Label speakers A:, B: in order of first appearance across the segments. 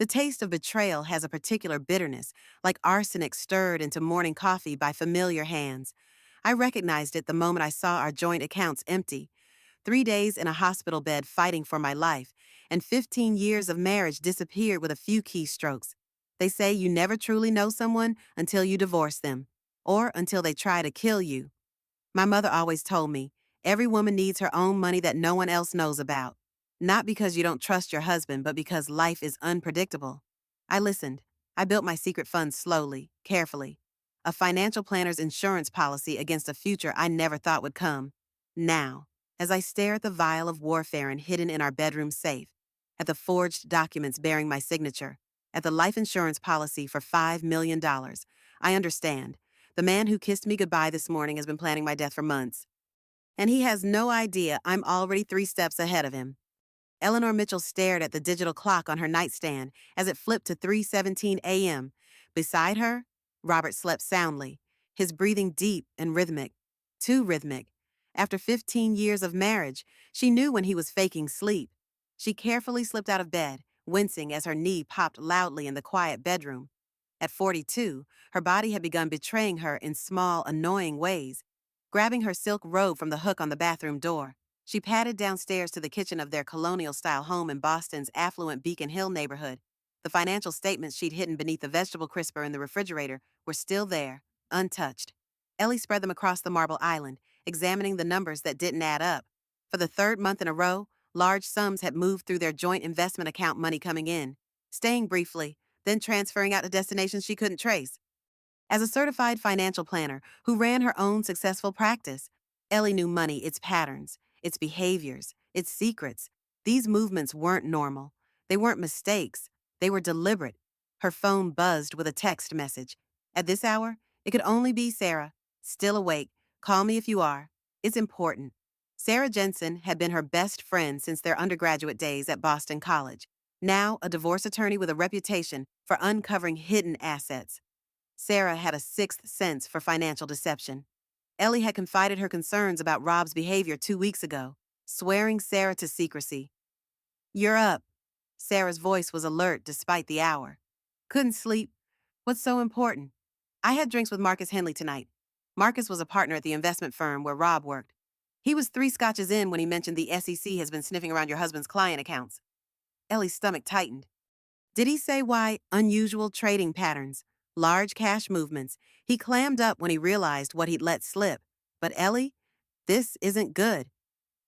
A: The taste of betrayal has a particular bitterness, like arsenic stirred into morning coffee by familiar hands. I recognized it the moment I saw our joint accounts empty. 3 days in a hospital bed fighting for my life, and 15 years of marriage disappeared with a few keystrokes. They say you never truly know someone until you divorce them, or until they try to kill you. My mother always told me, every woman needs her own money that no one else knows about. Not because you don't trust your husband, but because life is unpredictable. I listened. I built my secret fund slowly, carefully. A financial planner's insurance policy against a future I never thought would come. Now, as I stare at the vial of warfarin hidden in our bedroom safe, at the forged documents bearing my signature, at the life insurance policy for $5 million, I understand. The man who kissed me goodbye this morning has been planning my death for months. And he has no idea I'm already 3 steps ahead of him. Eleanor Mitchell stared at the digital clock on her nightstand as it flipped to 3:17 a.m. Beside her, Robert slept soundly, his breathing deep and rhythmic. Too rhythmic. After 15 years of marriage, she knew when he was faking sleep. She carefully slipped out of bed, wincing as her knee popped loudly in the quiet bedroom. At 42, her body had begun betraying her in small, annoying ways. Grabbing her silk robe from the hook on the bathroom door, she padded downstairs to the kitchen of their colonial-style home in Boston's affluent Beacon Hill neighborhood. The financial statements she'd hidden beneath the vegetable crisper in the refrigerator were still there, untouched. Ellie spread them across the marble island, examining the numbers that didn't add up. For the third month in a row, large sums had moved through their joint investment account, money coming in, staying briefly, then transferring out to destinations she couldn't trace. As a certified financial planner who ran her own successful practice, Ellie knew money, its patterns, its behaviors, its secrets. These movements weren't normal. They weren't mistakes. They were deliberate. Her phone buzzed with a text message. At this hour, it could only be Sarah. Still awake. Call me if you are. It's important. Sarah Jensen had been her best friend since their undergraduate days at Boston College. Now a divorce attorney with a reputation for uncovering hidden assets. Sarah had a sixth sense for financial deception. Ellie had confided her concerns about Rob's behavior 2 weeks ago, swearing Sarah to secrecy. "You're up." Sarah's voice was alert despite the hour. "Couldn't sleep. What's so important?" "I had drinks with Marcus Henley tonight." Marcus was a partner at the investment firm where Rob worked. He was 3 scotches in when he mentioned the SEC has been sniffing around your husband's client accounts. Ellie's stomach tightened. Did he say why? Unusual trading patterns, large cash movements. He clammed up when he realized what he'd let slip. But Ellie, this isn't good.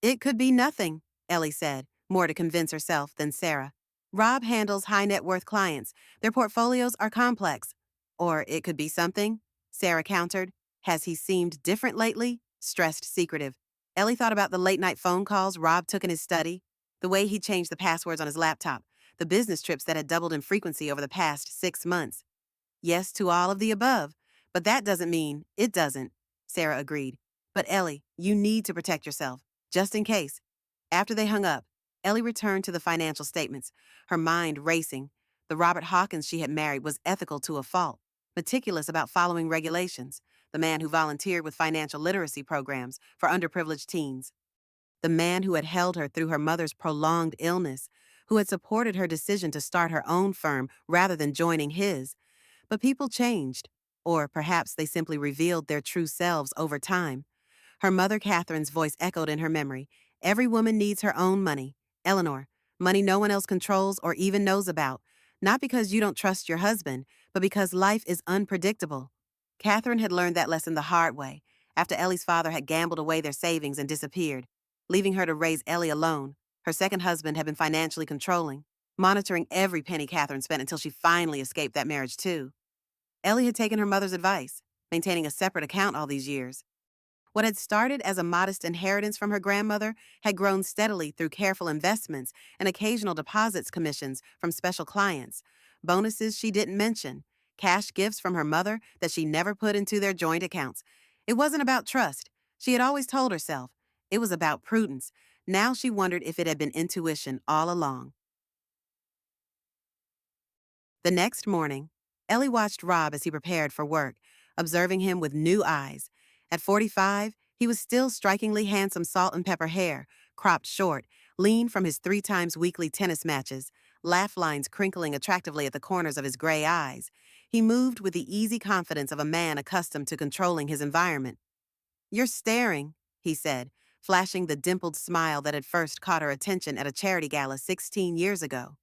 A: "It could be nothing," Ellie said, more to convince herself than Sarah. "Rob handles high net worth clients. Their portfolios are complex." "Or it could be something," Sarah countered. "Has he seemed different lately?" Stressed secretive. Ellie thought about the late night phone calls Rob took in his study, the way he changed the passwords on his laptop, the business trips that had doubled in frequency over the past 6 months. "Yes to all of the above, but that doesn't mean it doesn't," Sarah agreed. "But Ellie, you need to protect yourself, just in case." After they hung up, Ellie returned to the financial statements, her mind racing. The Robert Hawkins she had married was ethical to a fault, meticulous about following regulations, the man who volunteered with financial literacy programs for underprivileged teens, the man who had held her through her mother's prolonged illness, who had supported her decision to start her own firm rather than joining his. But people changed, or perhaps they simply revealed their true selves over time. Her mother Catherine's voice echoed in her memory. "Every woman needs her own money. Eleanor, money no one else controls or even knows about. Not because you don't trust your husband, but because life is unpredictable." Catherine had learned that lesson the hard way, after Ellie's father had gambled away their savings and disappeared, leaving her to raise Ellie alone. Her second husband had been financially controlling, monitoring every penny Catherine spent until she finally escaped that marriage too. Ellie had taken her mother's advice, maintaining a separate account all these years. What had started as a modest inheritance from her grandmother had grown steadily through careful investments and occasional deposits commissions from special clients, bonuses she didn't mention, cash gifts from her mother that she never put into their joint accounts. It wasn't about trust, she had always told herself. It was about prudence. Now she wondered if it had been intuition all along. The next morning, Ellie watched Rob as he prepared for work, observing him with new eyes. At 45, he was still strikingly handsome, salt and pepper hair, cropped short, lean from his 3 times weekly tennis matches, laugh lines crinkling attractively at the corners of his gray eyes. He moved with the easy confidence of a man accustomed to controlling his environment. "You're staring," he said, flashing the dimpled smile that had first caught her attention at a charity gala 16 years ago.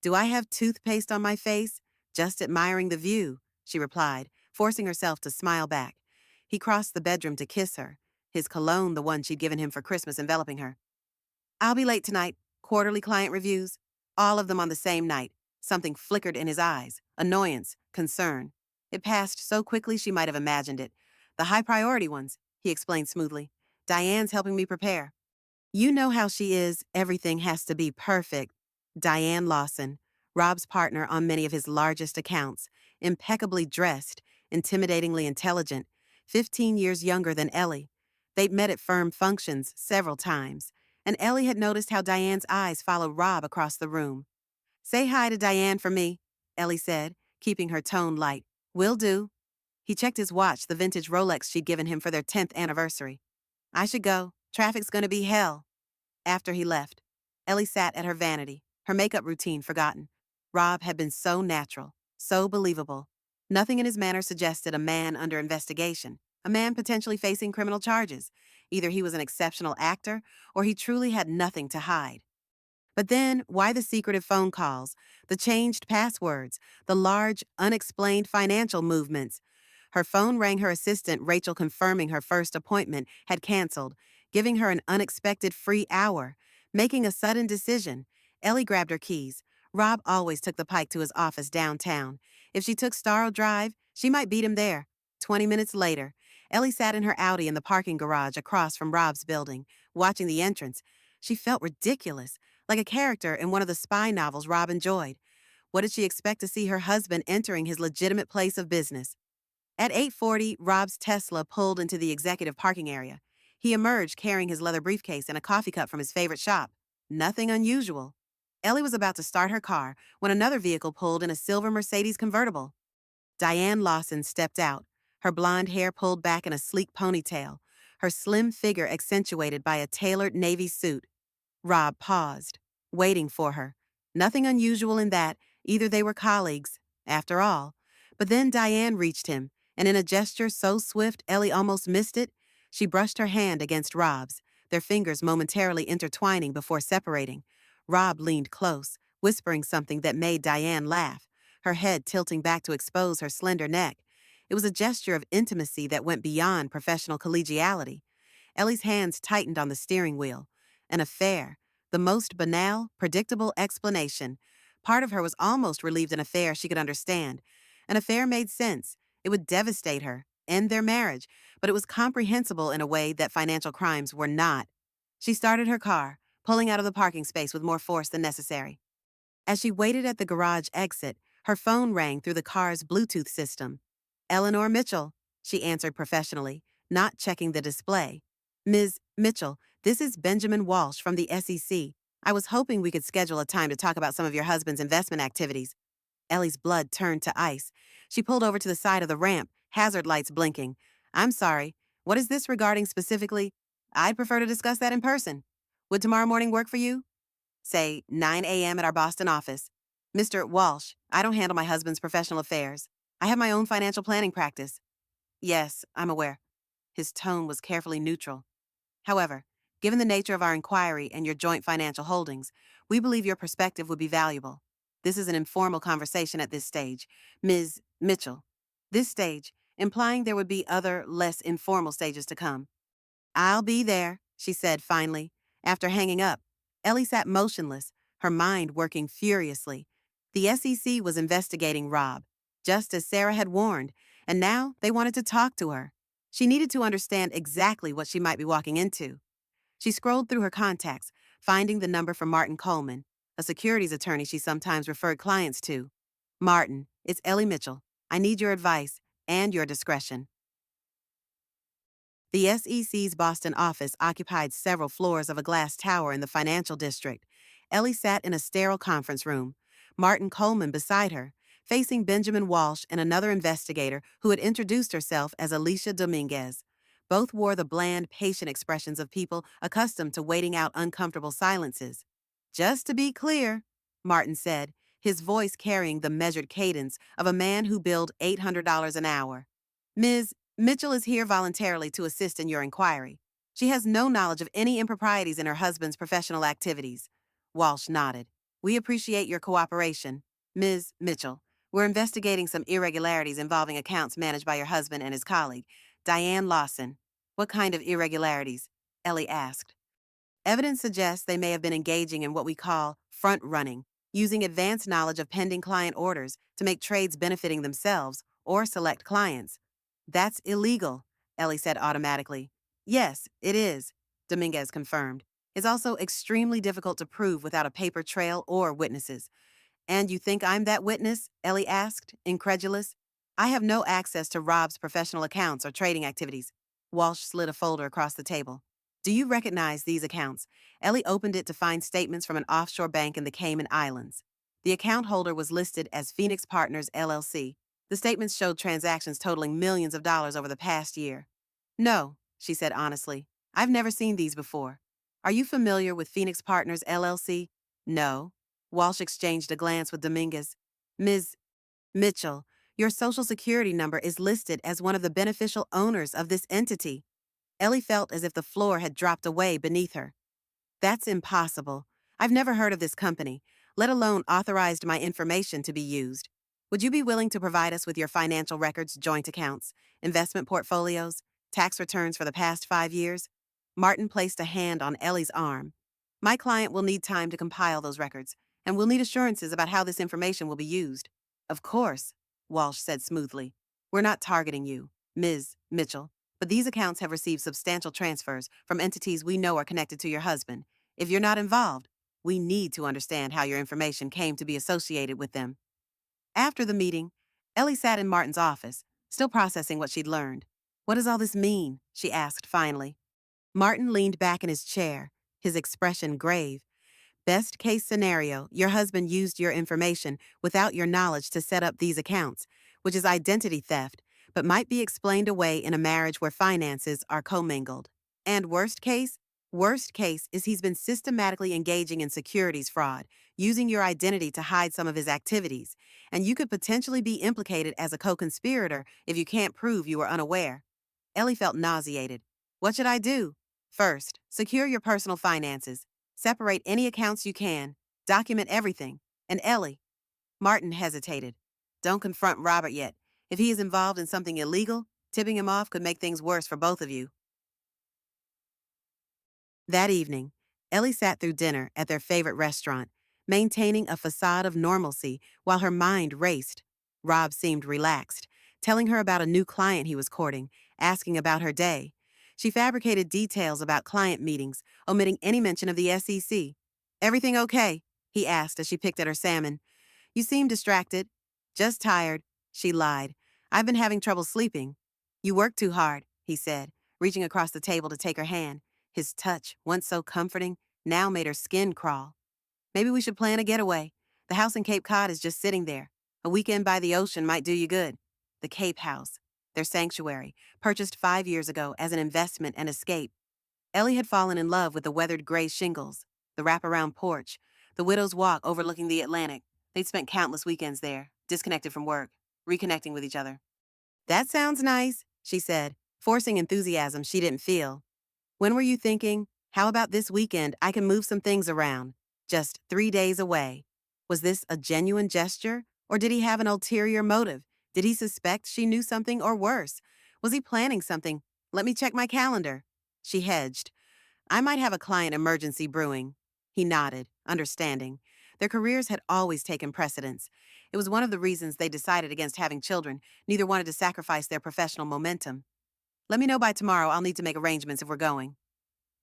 A: "Do I have toothpaste on my face? Just admiring the view," she replied, forcing herself to smile back. He crossed the bedroom to kiss her, his cologne the one she'd given him for Christmas enveloping her. "I'll be late tonight. Quarterly client reviews. All of them on the same night." Something flickered in his eyes. Annoyance, concern. It passed so quickly she might have imagined it. "The high priority ones," he explained smoothly. "Diane's helping me prepare." "You know how she is. Everything has to be perfect." Diane Lawson, Rob's partner on many of his largest accounts, impeccably dressed, intimidatingly intelligent, 15 years younger than Ellie. They'd met at firm functions several times, and Ellie had noticed how Diane's eyes followed Rob across the room. "Say hi to Diane for me," Ellie said, keeping her tone light. "Will do." He checked his watch, the vintage Rolex she'd given him for their 10th anniversary. "I should go. Traffic's gonna be hell." After he left, Ellie sat at her vanity, her makeup routine forgotten. Rob had been so natural, so believable. Nothing in his manner suggested a man under investigation, a man potentially facing criminal charges. Either he was an exceptional actor, or he truly had nothing to hide. But then, why the secretive phone calls, the changed passwords, the large, unexplained financial movements? Her phone rang, her assistant, Rachel, confirming her first appointment had canceled, giving her an unexpected free hour. Making a sudden decision, Ellie grabbed her keys. Rob always took the Pike to his office downtown. If she took Starl Drive, she might beat him there. 20 minutes later, Ellie sat in her Audi in the parking garage across from Rob's building, watching the entrance. She felt ridiculous, like a character in one of the spy novels Rob enjoyed. What did she expect to see her husband entering his legitimate place of business? At 8:40, Rob's Tesla pulled into the executive parking area. He emerged carrying his leather briefcase and a coffee cup from his favorite shop. Nothing unusual. Ellie was about to start her car when another vehicle pulled in, a silver Mercedes convertible. Diane Lawson stepped out, her blonde hair pulled back in a sleek ponytail, her slim figure accentuated by a tailored navy suit. Rob paused, waiting for her. Nothing unusual in that. Either they were colleagues, after all. But then Diane reached him, and in a gesture so swift Ellie almost missed it, she brushed her hand against Rob's, their fingers momentarily intertwining before separating. Rob leaned close, whispering something that made Diane laugh, her head tilting back to expose her slender neck. It was a gesture of intimacy that went beyond professional collegiality. Ellie's hands tightened on the steering wheel. An affair. The most banal, predictable explanation. Part of her was almost relieved an affair she could understand. An affair made sense. It would devastate her, end their marriage, but it was comprehensible in a way that financial crimes were not. She started her car, pulling out of the parking space with more force than necessary. As she waited at the garage exit, her phone rang through the car's Bluetooth system. "Eleanor Mitchell," she answered professionally, not checking the display. "Ms. Mitchell, this is Benjamin Walsh from the SEC. I was hoping we could schedule a time to talk about some of your husband's investment activities." Ellie's blood turned to ice. She pulled over to the side of the ramp, hazard lights blinking. "I'm sorry. What is this regarding specifically? I'd prefer to discuss that in person. Would tomorrow morning work for you? Say 9 a.m. at our Boston office. Mr. Walsh, I don't handle my husband's professional affairs. I have my own financial planning practice." "Yes, I'm aware." His tone was carefully neutral. "However, given the nature of our inquiry and your joint financial holdings, we believe your perspective would be valuable. This is an informal conversation at this stage. Ms. Mitchell." This stage, implying there would be other, less informal stages to come. "I'll be there," she said finally. After hanging up, Ellie sat motionless, her mind working furiously. The SEC was investigating Rob, just as Sarah had warned, and now they wanted to talk to her. She needed to understand exactly what she might be walking into. She scrolled through her contacts, finding the number for Martin Coleman, a securities attorney she sometimes referred clients to. "Martin, it's Ellie Mitchell. I need your advice and your discretion." The SEC's Boston office occupied several floors of a glass tower in the financial district. Ellie sat in a sterile conference room, Martin Coleman beside her, facing Benjamin Walsh and another investigator who had introduced herself as Alicia Dominguez. Both wore the bland, patient expressions of people accustomed to waiting out uncomfortable silences. "Just to be clear," Martin said, his voice carrying the measured cadence of a man who billed $800 an hour. Ms. Mitchell is here voluntarily to assist in your inquiry. She has no knowledge of any improprieties in her husband's professional activities. Walsh nodded. We appreciate your cooperation. Ms. Mitchell, we're investigating some irregularities involving accounts managed by your husband and his colleague, Diane Lawson. What kind of irregularities? Ellie asked. Evidence suggests they may have been engaging in what we call front running, using advanced knowledge of pending client orders to make trades benefiting themselves or select clients. That's illegal, Ellie said automatically. Yes, it is, Dominguez confirmed. It's also extremely difficult to prove without a paper trail or witnesses. And you think I'm that witness? Ellie asked, incredulous. I have no access to Rob's professional accounts or trading activities. Walsh slid a folder across the table. Do you recognize these accounts? Ellie opened it to find statements from an offshore bank in the Cayman Islands. The account holder was listed as Phoenix Partners, LLC. The statements showed transactions totaling millions of dollars over the past year. No, she said honestly. I've never seen these before. Are you familiar with Phoenix Partners, LLC? No. Walsh exchanged a glance with Dominguez. Ms. Mitchell, your social security number is listed as one of the beneficial owners of this entity. Ellie felt as if the floor had dropped away beneath her. That's impossible. I've never heard of this company, let alone authorized my information to be used. Would you be willing to provide us with your financial records, joint accounts, investment portfolios, tax returns for the past 5 years? Martin placed a hand on Ellie's arm. My client will need time to compile those records, and we'll need assurances about how this information will be used. Of course, Walsh said smoothly. We're not targeting you, Ms. Mitchell, but these accounts have received substantial transfers from entities we know are connected to your husband. If you're not involved, we need to understand how your information came to be associated with them. After the meeting, Ellie sat in Martin's office, still processing what she'd learned. What does all this mean? She asked finally. Martin leaned back in his chair, his expression grave. Best case scenario, your husband used your information without your knowledge to set up these accounts, which is identity theft, but might be explained away in a marriage where finances are commingled. And worst case? Worst case is he's been systematically engaging in securities fraud, using your identity to hide some of his activities, and you could potentially be implicated as a co-conspirator if you can't prove you were unaware. Ellie felt nauseated. What should I do? First, secure your personal finances. Separate any accounts you can. Document everything. And Ellie. Martin hesitated. Don't confront Robert yet. If he is involved in something illegal, tipping him off could make things worse for both of you. That evening, Ellie sat through dinner at their favorite restaurant, maintaining a facade of normalcy while her mind raced. Rob seemed relaxed, telling her about a new client he was courting, asking about her day. She fabricated details about client meetings, omitting any mention of the SEC. Everything okay? He asked as she picked at her salmon. You seem distracted. Just tired, she lied. I've been having trouble sleeping. You work too hard, he said, reaching across the table to take her hand. His touch, once so comforting, now made her skin crawl. Maybe we should plan a getaway. The house in Cape Cod is just sitting there. A weekend by the ocean might do you good. The Cape House, their sanctuary, purchased 5 years ago as an investment and escape. Ellie had fallen in love with the weathered gray shingles, the wraparound porch, the widow's walk overlooking the Atlantic. They'd spent countless weekends there, disconnected from work, reconnecting with each other. That sounds nice, she said, forcing enthusiasm she didn't feel. When were you thinking, how about this weekend I can move some things around? Just 3 days away. Was this a genuine gesture, or did he have an ulterior motive? Did he suspect she knew something, or worse? Was he planning something? Let me check my calendar. She hedged. I might have a client emergency brewing. He nodded, understanding. Their careers had always taken precedence. It was one of the reasons they decided against having children. Neither wanted to sacrifice their professional momentum. Let me know by tomorrow. I'll need to make arrangements if we're going.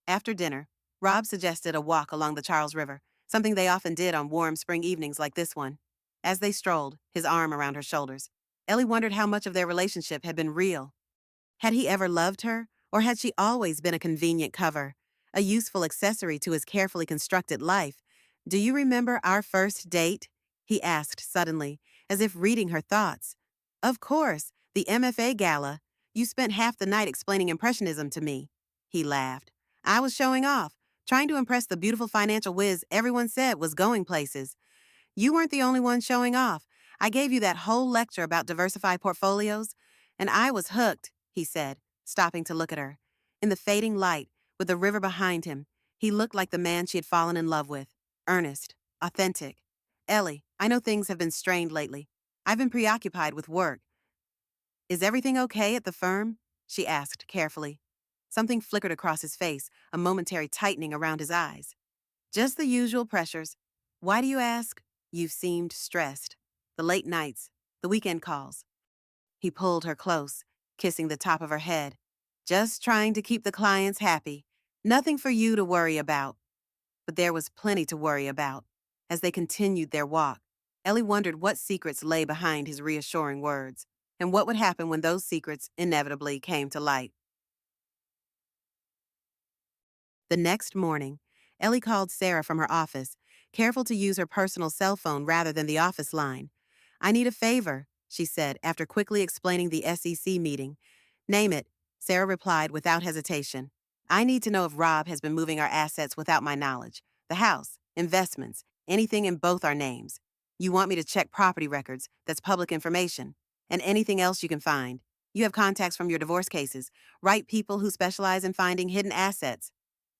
A: After dinner, Rob suggested a walk along the Charles River, something they often did on warm spring evenings like this one. As they strolled, his arm around her shoulders, Ellie wondered how much of their relationship had been real. Had he ever loved her, or had she always been a convenient cover, a useful accessory to his carefully constructed life? Do you remember our first date? He asked suddenly, as if reading her thoughts. Of course, the MFA gala. You spent half the night explaining Impressionism to me. He laughed. I was showing off, trying to impress the beautiful financial whiz everyone said was going places. You weren't the only one showing off. I gave you that whole lecture about diversified portfolios, and I was hooked, he said, stopping to look at her. In the fading light, with the river behind him, he looked like the man she had fallen in love with. Earnest, authentic. Ellie, I know things have been strained lately. I've been preoccupied with work. Is everything okay at the firm? She asked carefully. Something flickered across his face, a momentary tightening around his eyes. Just the usual pressures. Why do you ask? You seemed stressed. The late nights, the weekend calls. He pulled her close, kissing the top of her head. Just trying to keep the clients happy. Nothing for you to worry about. But there was plenty to worry about. As they continued their walk, Ellie wondered what secrets lay behind his reassuring words, and what would happen when those secrets inevitably came to light. The next morning, Ellie called Sarah from her office, careful to use her personal cell phone rather than the office line. I need a favor, she said after quickly explaining the SEC meeting. Name it, Sarah replied without hesitation. I need to know if Rob has been moving our assets without my knowledge. The house, investments, anything in both our names. You want me to check property records, that's public information, and anything else you can find. You have contacts from your divorce cases, right people who specialize in finding hidden assets.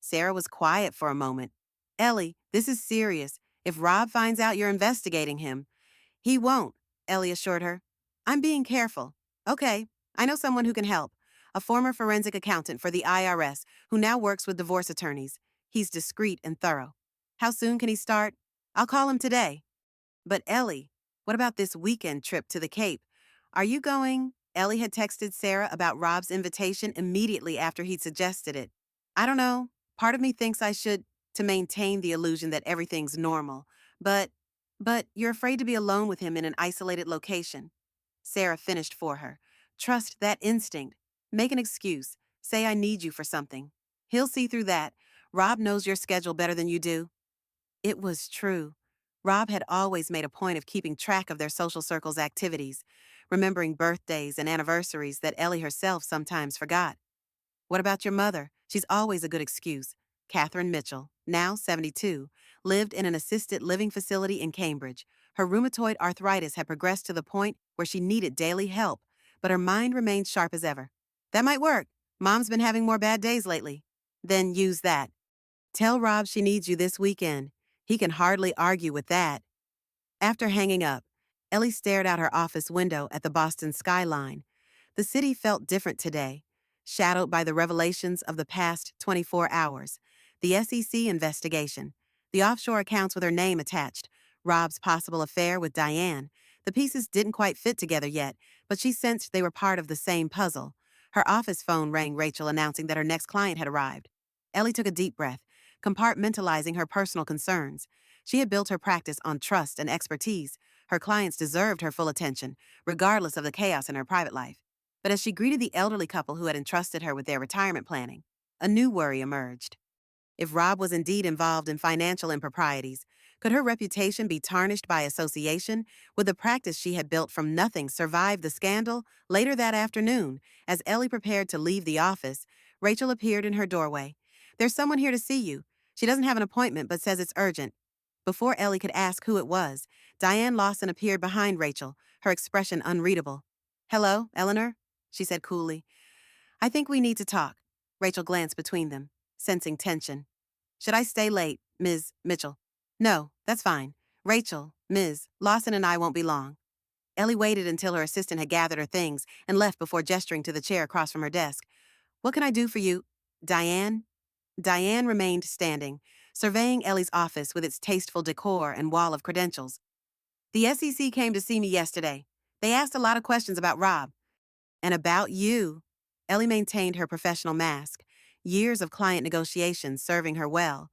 A: Sarah was quiet for a moment. Ellie, this is serious. If Rob finds out you're investigating him, he won't, Ellie assured her. I'm being careful. Okay, I know someone who can help. A former forensic accountant for the IRS who now works with divorce attorneys. He's discreet and thorough. How soon can he start? I'll call him today. But Ellie, what about this weekend trip to the Cape? Are you going? Ellie had texted Sarah about Rob's invitation immediately after he'd suggested it. I don't know. Part of me thinks I should, to maintain the illusion that everything's normal. But, but you're afraid to be alone with him in an isolated location. Sarah finished for her. Trust that instinct. Make an excuse. Say I need you for something. He'll see through that. Rob knows your schedule better than you do. It was true. Rob had always made a point of keeping track of their social circle's activities, remembering birthdays and anniversaries that Ellie herself sometimes forgot. What about your mother? She's always a good excuse. Catherine Mitchell, now 72, lived in an assisted living facility in Cambridge. Her rheumatoid arthritis had progressed to the point where she needed daily help, but her mind remained sharp as ever. That might work. Mom's been having more bad days lately. Then use that. Tell Rob she needs you this weekend. He can hardly argue with that. After hanging up, Ellie stared out her office window at the Boston skyline. The city felt different today, shadowed by the revelations of the past 24 hours. The SEC investigation, the offshore accounts with her name attached, Rob's possible affair with Diane. The pieces didn't quite fit together yet, but she sensed they were part of the same puzzle. Her office phone rang Rachel announcing that her next client had arrived. Ellie took a deep breath, compartmentalizing her personal concerns. She had built her practice on trust and expertise. Her clients deserved her full attention, regardless of the chaos in her private life. But as she greeted the elderly couple who had entrusted her with their retirement planning, a new worry emerged. If Rob was indeed involved in financial improprieties, could her reputation be tarnished by association? Would the practice she had built from nothing survive the scandal? Later that afternoon, as Ellie prepared to leave the office, Rachel appeared in her doorway. There's someone here to see you. She doesn't have an appointment but says it's urgent. Before Ellie could ask who it was, Diane Lawson appeared behind Rachel, her expression unreadable. Hello, Eleanor? She said coolly. I think we need to talk. Rachel glanced between them, sensing tension. Should I stay late, Ms. Mitchell? No, that's fine. Rachel, Ms. Lawson and I won't be long. Ellie waited until her assistant had gathered her things and left before gesturing to the chair across from her desk. What can I do for you? Diane? Diane remained standing, surveying Ellie's office with its tasteful decor and wall of credentials. The SEC came to see me yesterday. They asked a lot of questions about Rob. And about you. Ellie maintained her professional mask, years of client negotiations serving her well.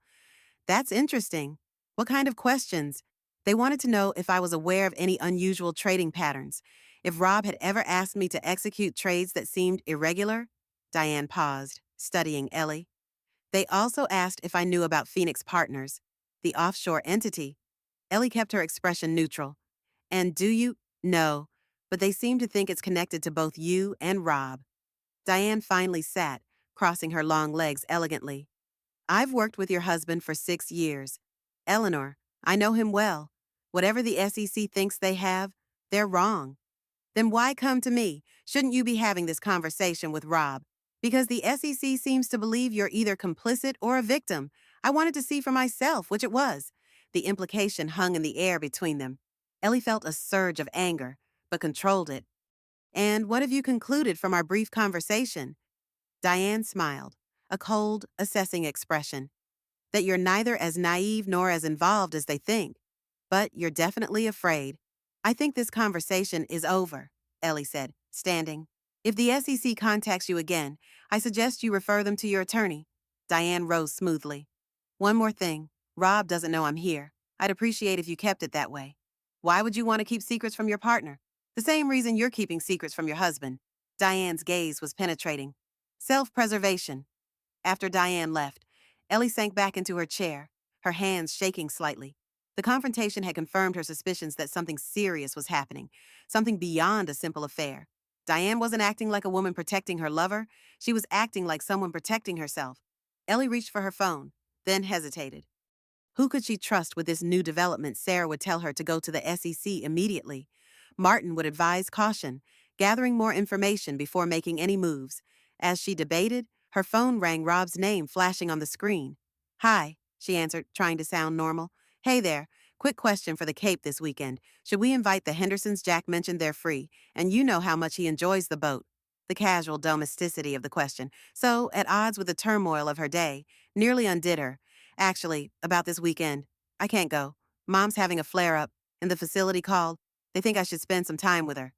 A: That's interesting. What kind of questions? They wanted to know if I was aware of any unusual trading patterns, if Rob had ever asked me to execute trades that seemed irregular. Diane paused, studying Ellie. They also asked if I knew about Phoenix Partners, the offshore entity. Ellie kept her expression neutral. And do you? No, but they seem to think it's connected to both you and Rob. Diane finally sat, crossing her long legs elegantly. I've worked with your husband for 6 years. Eleanor, I know him well. Whatever the SEC thinks they have, they're wrong. Then why come to me? Shouldn't you be having this conversation with Rob? Because the SEC seems to believe you're either complicit or a victim. I wanted to see for myself, which it was. The implication hung in the air between them. Ellie felt a surge of anger, but controlled it. And what have you concluded from our brief conversation? Diane smiled, a cold, assessing expression. That you're neither as naive nor as involved as they think. But you're definitely afraid. I think this conversation is over, Ellie said, standing. If the SEC contacts you again, I suggest you refer them to your attorney. Diane rose smoothly. One more thing. Rob doesn't know I'm here. I'd appreciate if you kept it that way. Why would you want to keep secrets from your partner? The same reason you're keeping secrets from your husband. Diane's gaze was penetrating. Self-preservation. After Diane left, Ellie sank back into her chair, her hands shaking slightly. The confrontation had confirmed her suspicions that something serious was happening, something beyond a simple affair. Diane wasn't acting like a woman protecting her lover, she was acting like someone protecting herself. Ellie reached for her phone, then hesitated. Who could she trust with this new development? Sarah would tell her to go to the SEC immediately. Martin would advise caution, gathering more information before making any moves. As she debated, her phone rang Rob's name flashing on the screen. Hi, she answered, trying to sound normal. Hey there, quick question for the Cape this weekend. Should we invite the Hendersons? Jack mentioned they're free, and you know how much he enjoys the boat. The casual domesticity of the question, so at odds with the turmoil of her day, nearly undid her. Actually, about this weekend, I can't go. Mom's having a flare-up, and the facility called. They think I should spend some time with her.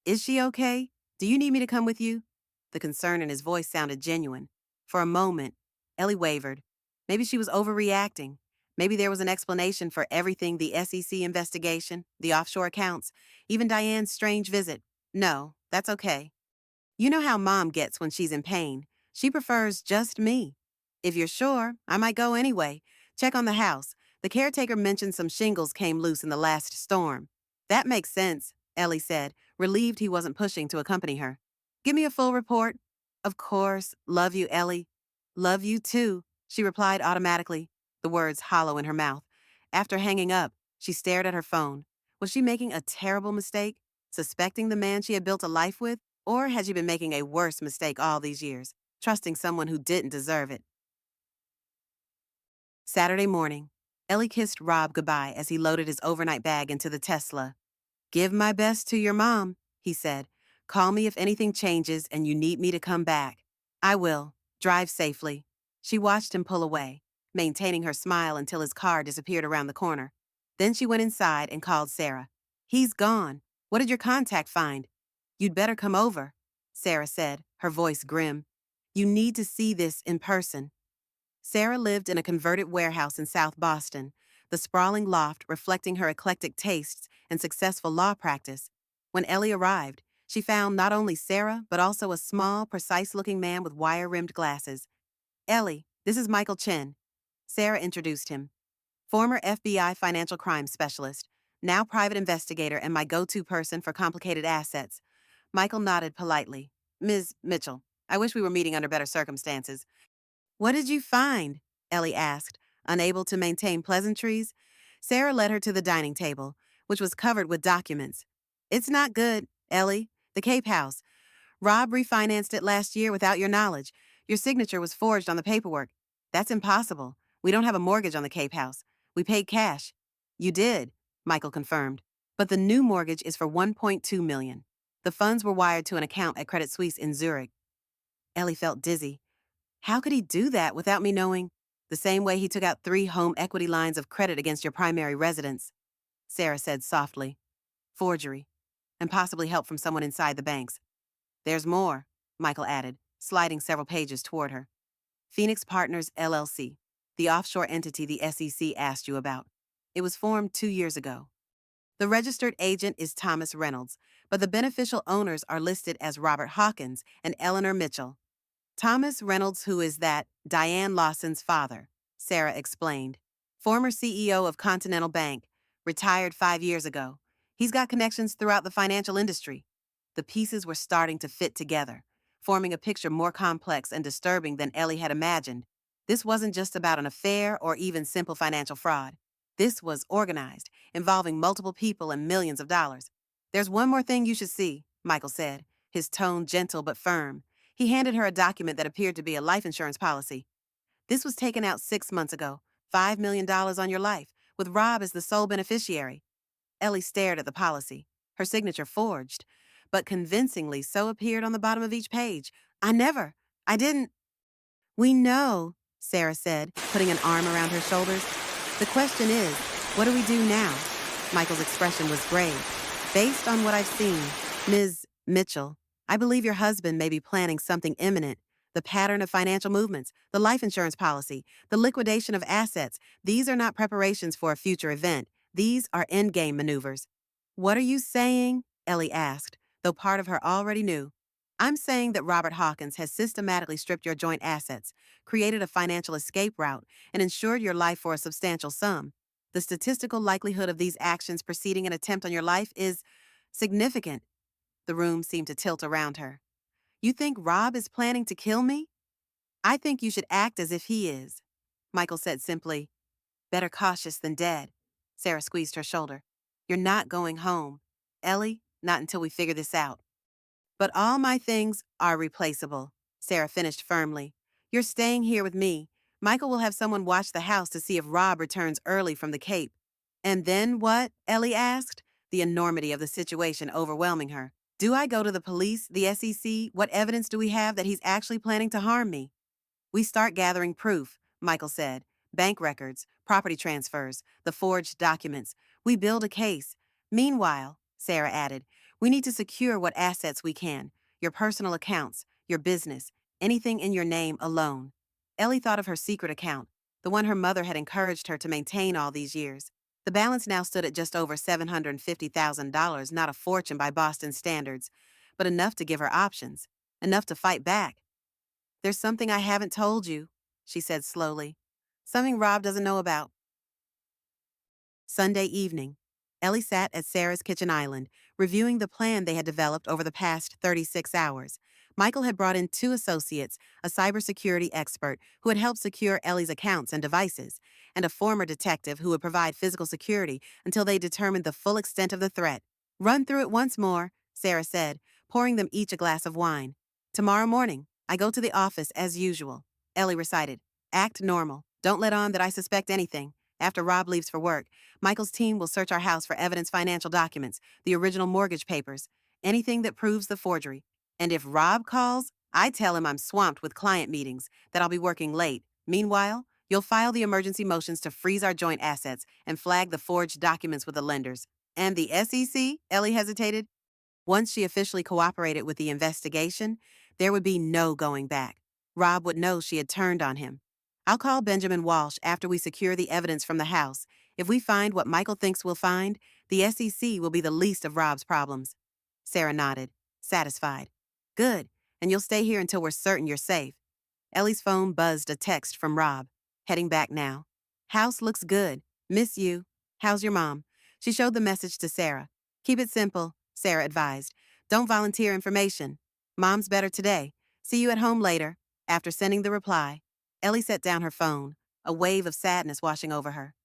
A: Is she okay? Do you need me to come with you? The concern in his voice sounded genuine. For a moment, Ellie wavered. Maybe she was overreacting. Maybe there was an explanation for everything: the SEC investigation, the offshore accounts, even Diane's strange visit. No, that's okay. You know how Mom gets when she's in pain. She prefers just me. If you're sure, I might go anyway. Check on the house. The caretaker mentioned some shingles came loose in the last storm. That makes sense, Ellie said, relieved he wasn't pushing to accompany her. Give me a full report. Of course. Love you, Ellie. Love you too, she replied automatically, the words hollow in her mouth. After hanging up, she stared at her phone. Was she making a terrible mistake? Suspecting the man she had built a life with? Or had she been making a worse mistake all these years, trusting someone who didn't deserve it? Saturday morning, Ellie kissed Rob goodbye as he loaded his overnight bag into the Tesla. Give my best to your mom, he said. Call me if anything changes and you need me to come back. I will. Drive safely. She watched him pull away, maintaining her smile until his car disappeared around the corner. Then she went inside and called Sarah. He's gone. What did your contact find? You'd better come over, Sarah said, her voice grim. You need to see this in person. Sarah lived in a converted warehouse in South Boston, the sprawling loft reflecting her eclectic tastes and successful law practice. When Ellie arrived, she found not only Sarah, but also a small, precise-looking man with wire-rimmed glasses. Ellie, this is Michael Chen. Sarah introduced him. Former FBI financial crime specialist, now private investigator and my go-to person for complicated assets. Michael nodded politely. Ms. Mitchell, I wish we were meeting under better circumstances. What did you find? Ellie asked, unable to maintain pleasantries. Sarah led her to the dining table, which was covered with documents. It's not good, Ellie. The Cape House. Rob refinanced it last year without your knowledge. Your signature was forged on the paperwork. That's impossible. We don't have a mortgage on the Cape House. We paid cash. You did, Michael confirmed. But the new mortgage is for $1.2 million. The funds were wired to an account at Credit Suisse in Zurich. Ellie felt dizzy. How could he do that without me knowing? The same way he took out 3 home equity lines of credit against your primary residence, Sarah said softly. Forgery, and possibly help from someone inside the banks. There's more, Michael added, sliding several pages toward her. Phoenix Partners, LLC, the offshore entity the SEC asked you about. It was formed 2 years ago. The registered agent is Thomas Reynolds, but the beneficial owners are listed as Robert Hawkins and Eleanor Mitchell. Thomas Reynolds, who is that Diane Lawson's father, Sarah explained. Former CEO of Continental Bank, retired 5 years ago. He's got connections throughout the financial industry. The pieces were starting to fit together, forming a picture more complex and disturbing than Ellie had imagined. This wasn't just about an affair or even simple financial fraud. This was organized, involving multiple people and millions of dollars. There's one more thing you should see, Michael said, his tone gentle but firm. He handed her a document that appeared to be a life insurance policy. This was taken out 6 months ago, $5 million on your life, with Rob as the sole beneficiary. Ellie stared at the policy, her signature forged, but convincingly so appeared on the bottom of each page. I didn't. We know, Sarah said, putting an arm around her shoulders. The question is, what do we do now? Michael's expression was grave. Based on what I've seen, Ms. Mitchell, I believe your husband may be planning something imminent. The pattern of financial movements, the life insurance policy, the liquidation of assets, these are not preparations for a future event. These are endgame maneuvers. What are you saying? Ellie asked, though part of her already knew. I'm saying that Robert Hawkins has systematically stripped your joint assets, created a financial escape route, and insured your life for a substantial sum. The statistical likelihood of these actions preceding an attempt on your life is significant. The room seemed to tilt around her. You think Rob is planning to kill me? I think you should act as if he is. Michael said simply, better cautious than dead. Sarah squeezed her shoulder. You're not going home. Ellie, not until we figure this out. But all my things are replaceable, Sarah finished firmly. You're staying here with me. Michael will have someone watch the house to see if Rob returns early from the Cape. And then what? Ellie asked, the enormity of the situation overwhelming her. Do I go to the police, the SEC? What evidence do we have that he's actually planning to harm me? We start gathering proof, Michael said. Bank records, property transfers, the forged documents. We build a case. Meanwhile, Sarah added, we need to secure what assets we can. Your personal accounts, your business, anything in your name alone. Ellie thought of her secret account, the one her mother had encouraged her to maintain all these years. The balance now stood at just over $750,000, not a fortune by Boston standards, but enough to give her options, enough to fight back. There's something I haven't told you, she said slowly. Something Rob doesn't know about. Sunday evening. Ellie sat at Sarah's kitchen island, reviewing the plan they had developed over the past 36 hours. Michael had brought in 2 associates, a cybersecurity expert who had helped secure Ellie's accounts and devices, and a former detective who would provide physical security until they determined the full extent of the threat. Run through it once more, Sarah said, pouring them each a glass of wine. Tomorrow morning, I go to the office as usual. Ellie recited, act normal. Don't let on that I suspect anything. After Rob leaves for work, Michael's team will search our house for evidence, financial documents, the original mortgage papers, anything that proves the forgery. And if Rob calls, I tell him I'm swamped with client meetings, that I'll be working late. Meanwhile, you'll file the emergency motions to freeze our joint assets and flag the forged documents with the lenders. And the SEC? Ellie hesitated. Once she officially cooperated with the investigation, there would be no going back. Rob would know she had turned on him. I'll call Benjamin Walsh after we secure the evidence from the house. If we find what Michael thinks we'll find, the SEC will be the least of Rob's problems. Sarah nodded, satisfied. Good, and you'll stay here until we're certain you're safe. Ellie's phone buzzed a text from Rob. Heading back now. House looks good. Miss you. How's your mom? She showed the message to Sarah. Keep it simple, Sarah advised. Don't volunteer information. Mom's better today. See you at home later. After sending the reply, Ellie set down her phone, a wave of sadness washing over her.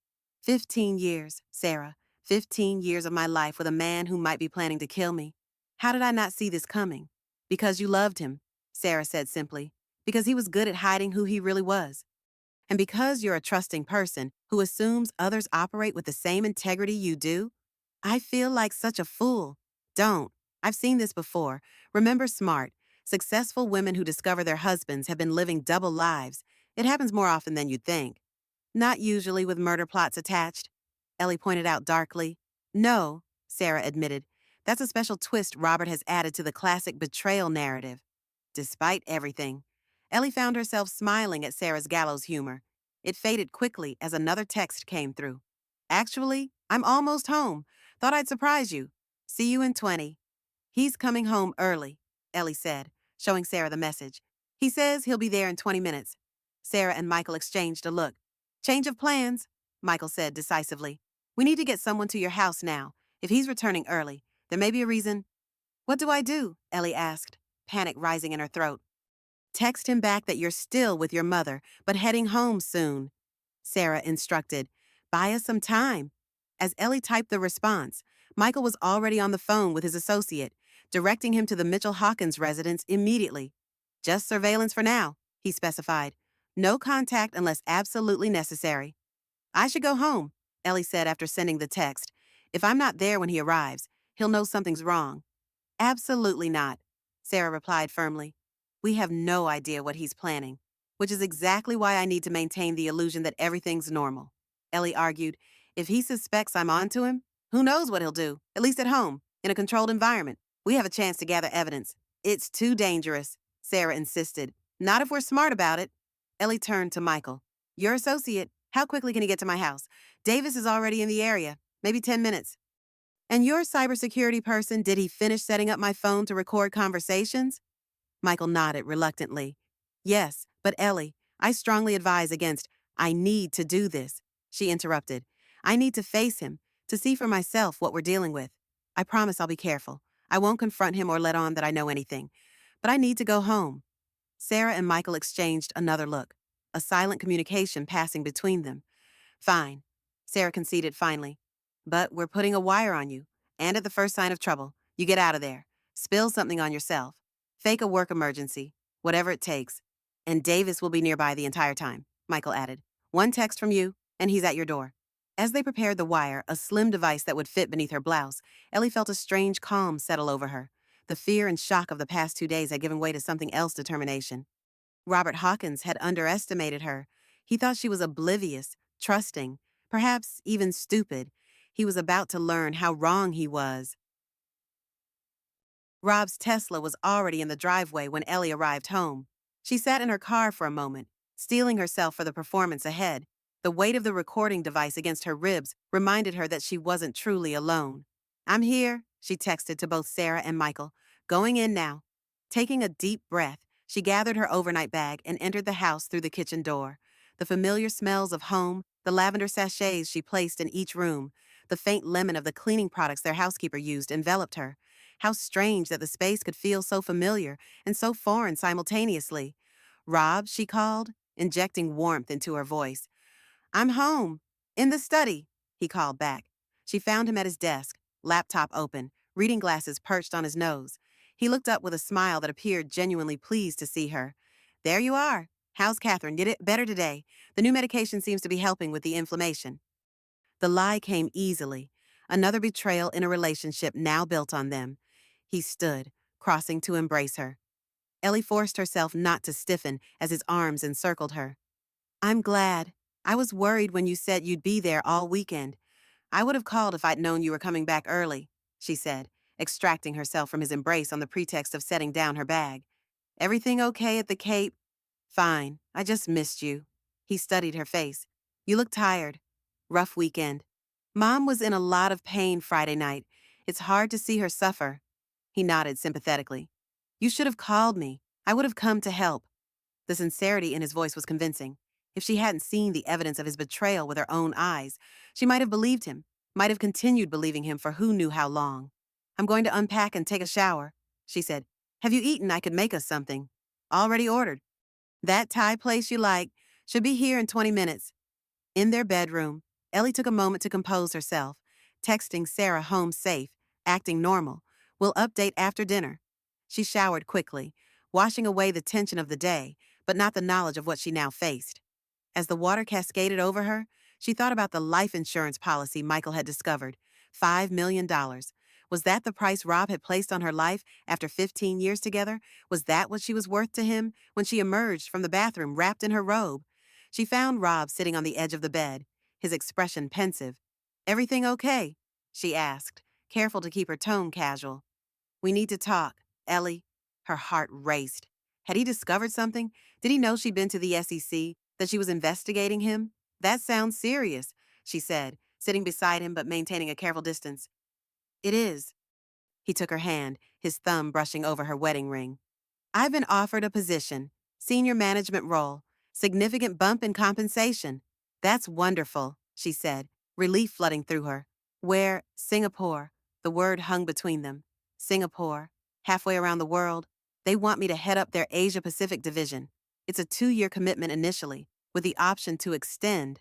A: 15 years, Sarah. 15 years of my life with a man who might be planning to kill me. How did I not see this coming? Because you loved him, Sarah said simply. Because he was good at hiding who he really was. And because you're a trusting person who assumes others operate with the same integrity you do, I feel like such a fool. Don't. I've seen this before. Remember SMART. Successful women who discover their husbands have been living double lives. It happens more often than you'd think. Not usually with murder plots attached, Ellie pointed out darkly. No, Sarah admitted. That's a special twist Robert has added to the classic betrayal narrative. Despite everything, Ellie found herself smiling at Sarah's gallows humor. It faded quickly as another text came through. Actually, I'm almost home. Thought I'd surprise you. See you in 20. He's coming home early, Ellie said, showing Sarah the message. He says he'll be there in 20 minutes. Sarah and Michael exchanged a look. Change of plans, Michael said decisively. We need to get someone to your house now. If he's returning early, there may be a reason. What do I do? Ellie asked, panic rising in her throat. Text him back that you're still with your mother, but heading home soon, Sarah instructed. Buy us some time. As Ellie typed the response, Michael was already on the phone with his associate, directing him to the Mitchell Hawkins residence immediately. Just surveillance for now, he specified. No contact unless absolutely necessary. I should go home, Ellie said after sending the text. If I'm not there when he arrives, he'll know something's wrong. Absolutely not, Sarah replied firmly. We have no idea what he's planning, which is exactly why I need to maintain the illusion that everything's normal. Ellie argued, if he suspects I'm onto him, who knows what he'll do, at least at home, in a controlled environment. We have a chance to gather evidence. It's too dangerous, Sarah insisted. Not if we're smart about it. Ellie turned to Michael. Your associate, how quickly can he get to my house? Davis is already in the area, maybe 10 minutes. And your cybersecurity person, did he finish setting up my phone to record conversations? Michael nodded reluctantly. Yes, but Ellie, I strongly advise against, I need to do this. She interrupted. I need to face him, to see for myself what we're dealing with. I promise I'll be careful. I won't confront him or let on that I know anything. But I need to go home. Sarah and Michael exchanged another look, a silent communication passing between them. Fine, Sarah conceded finally. But we're putting a wire on you, and at the first sign of trouble, you get out of there. Spill something on yourself. Fake a work emergency, whatever it takes. And Davis will be nearby the entire time, Michael added. One text from you, and he's at your door. As they prepared the wire, a slim device that would fit beneath her blouse, Ellie felt a strange calm settle over her. The fear and shock of the past 2 days had given way to something else determination. Robert Hawkins had underestimated her. He thought she was oblivious, trusting, perhaps even stupid. He was about to learn how wrong he was. Rob's Tesla was already in the driveway when Ellie arrived home. She sat in her car for a moment, steeling herself for the performance ahead. The weight of the recording device against her ribs reminded her that she wasn't truly alone. I'm here, she texted to both Sarah and Michael. Going in now. Taking a deep breath, she gathered her overnight bag and entered the house through the kitchen door. The familiar smells of home, the lavender sachets she placed in each room, the faint lemon of the cleaning products their housekeeper used enveloped her. How strange that the space could feel so familiar and so foreign simultaneously. Rob, she called, injecting warmth into her voice. I'm home. In the study, he called back. She found him at his desk, laptop open, reading glasses perched on his nose. He looked up with a smile that appeared genuinely pleased to see her. There you are. How's Catherine? Get it better today. The new medication seems to be helping with the inflammation. The lie came easily. Another betrayal in a relationship now built on them. He stood, crossing to embrace her. Ellie forced herself not to stiffen as his arms encircled her. I'm glad. I was worried when you said you'd be there all weekend. I would have called if I'd known you were coming back early, she said, extracting herself from his embrace on the pretext of setting down her bag. Everything okay at the Cape? Fine. I just missed you. He studied her face. You look tired. Rough weekend. Mom was in a lot of pain Friday night. It's hard to see her suffer. He nodded sympathetically. You should have called me. I would have come to help. The sincerity in his voice was convincing. If she hadn't seen the evidence of his betrayal with her own eyes, she might have believed him, might have continued believing him for who knew how long. I'm going to unpack and take a shower, she said. Have you eaten? I could make us something. Already ordered. That Thai place you like should be here in 20 minutes. In their bedroom, Ellie took a moment to compose herself, texting Sarah home safe, acting normal. We'll update after dinner. She showered quickly, washing away the tension of the day, but not the knowledge of what she now faced. As the water cascaded over her, she thought about the life insurance policy Michael had discovered. $5 million. Was that the price Rob had placed on her life after 15 years together? Was that what she was worth to him when she emerged from the bathroom wrapped in her robe? She found Rob sitting on the edge of the bed, his expression pensive. Everything okay? She asked, careful to keep her tone casual. We need to talk, Ellie. Her heart raced. Had he discovered something? Did he know she'd been to the SEC, that she was investigating him? That sounds serious, she said, sitting beside him but maintaining a careful distance. It is. He took her hand, his thumb brushing over her wedding ring. I've been offered a position, senior management role, significant bump in compensation. That's wonderful, she said, relief flooding through her. Where? Singapore. The word hung between them. Singapore. Halfway around the world. They want me to head up their Asia-Pacific division. It's a 2-year commitment initially, with the option to extend.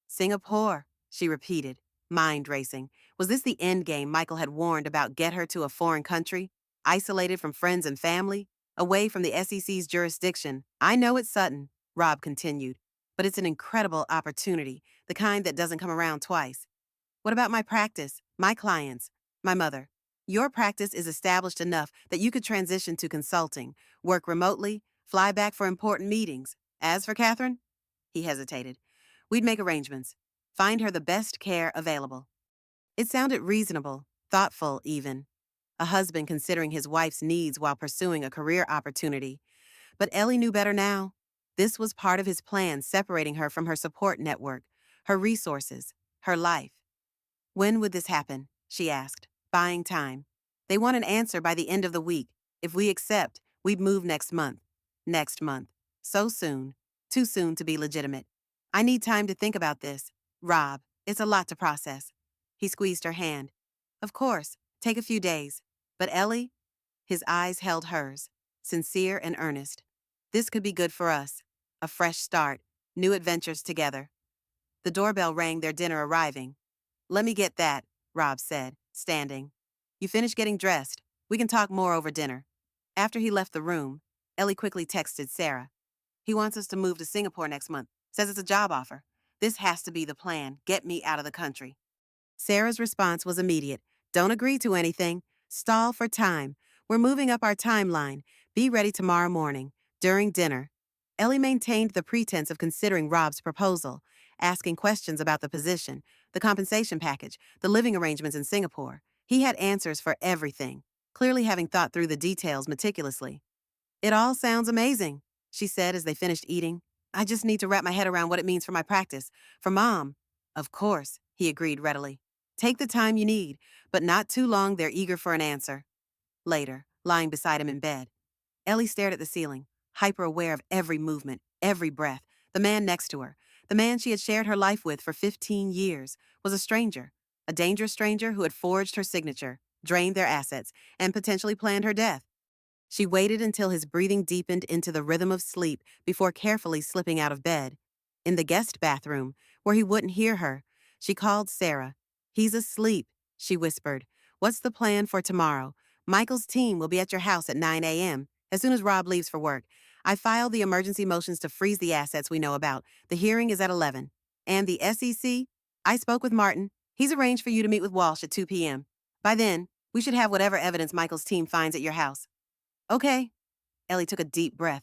A: Singapore, she repeated, mind racing. Was this the end game Michael had warned about get her to a foreign country, isolated from friends and family, away from the SEC's jurisdiction? I know it's Sutton, Rob continued, but it's an incredible opportunity, the kind that doesn't come around twice. What about my practice, my clients, my mother? Your practice is established enough that you could transition to consulting, work remotely, fly back for important meetings. As for Catherine, he hesitated. We'd make arrangements. Find her the best care available. It sounded reasonable, thoughtful even. A husband considering his wife's needs while pursuing a career opportunity. But Ellie knew better now. This was part of his plan separating her from her support network, her resources, her life. When would this happen? She asked, buying time. They want an answer by the end of the week. If we accept, we'd move next month. Next month. So soon. Too soon to be legitimate. I need time to think about this. Rob, it's a lot to process. He squeezed her hand. Of course, take a few days. But Ellie? His eyes held hers, sincere and earnest. This could be good for us. A fresh start, new adventures together. The doorbell rang, their dinner arriving. Let me get that, Rob said, standing. You finished getting dressed. We can talk more over dinner. After he left the room, Ellie quickly texted Sarah. He wants us to move to Singapore next month. Says it's a job offer. This has to be the plan. Get me out of the country. Sarah's response was immediate. Don't agree to anything. Stall for time. We're moving up our timeline. Be ready tomorrow morning, during dinner. Ellie maintained the pretense of considering Rob's proposal, asking questions about the position, the compensation package, the living arrangements in Singapore. He had answers for everything, clearly having thought through the details meticulously. It all sounds amazing, she said as they finished eating. I just need to wrap my head around what it means for my practice, for Mom. Of course, he agreed readily. Take the time you need, but not too long they're eager for an answer. Later, lying beside him in bed, Ellie stared at the ceiling, hyper-aware of every movement, every breath. The man next to her, the man she had shared her life with for 15 years, was a stranger, a dangerous stranger who had forged her signature, drained their assets, and potentially planned her death. She waited until his breathing deepened into the rhythm of sleep before carefully slipping out of bed. In the guest bathroom, where he wouldn't hear her, she called Sarah. He's asleep, she whispered. What's the plan for tomorrow? Michael's team will be at your house at 9 a.m., as soon as Rob leaves for work. I filed the emergency motions to freeze the assets we know about. The hearing is at 11. And the SEC? I spoke with Martin. He's arranged for you to meet with Walsh at 2 p.m. By then, we should have whatever evidence Michael's team finds at your house. Okay. Ellie took a deep breath.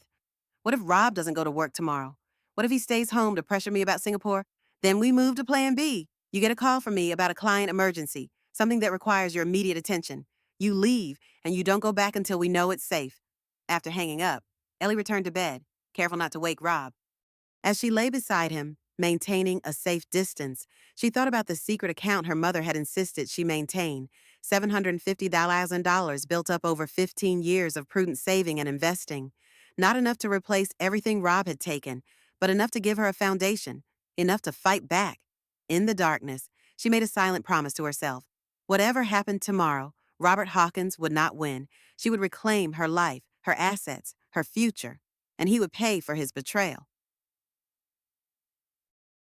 A: What if Rob doesn't go to work tomorrow? What if he stays home to pressure me about Singapore? Then we move to plan B. You get a call from me about a client emergency, something that requires your immediate attention. You leave, and you don't go back until we know it's safe. After hanging up, Ellie returned to bed, careful not to wake Rob. As she lay beside him, maintaining a safe distance, she thought about the secret account her mother had insisted she maintain, $750,000 built up over 15 years of prudent saving and investing. Not enough to replace everything Rob had taken, but enough to give her a foundation, enough to fight back. In the darkness, she made a silent promise to herself. Whatever happened tomorrow, Robert Hawkins would not win. She would reclaim her life, her assets, her future, and he would pay for his betrayal.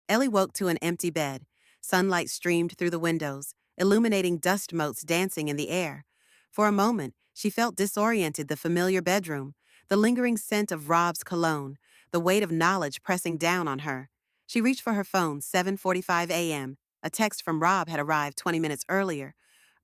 A: Ellie woke to an empty bed. Sunlight streamed through the windows, illuminating dust motes dancing in the air. For a moment, she felt disoriented, the familiar bedroom, the lingering scent of Rob's cologne, the weight of knowledge pressing down on her. She reached for her phone, 7:45 a.m. A text from Rob had arrived 20 minutes earlier.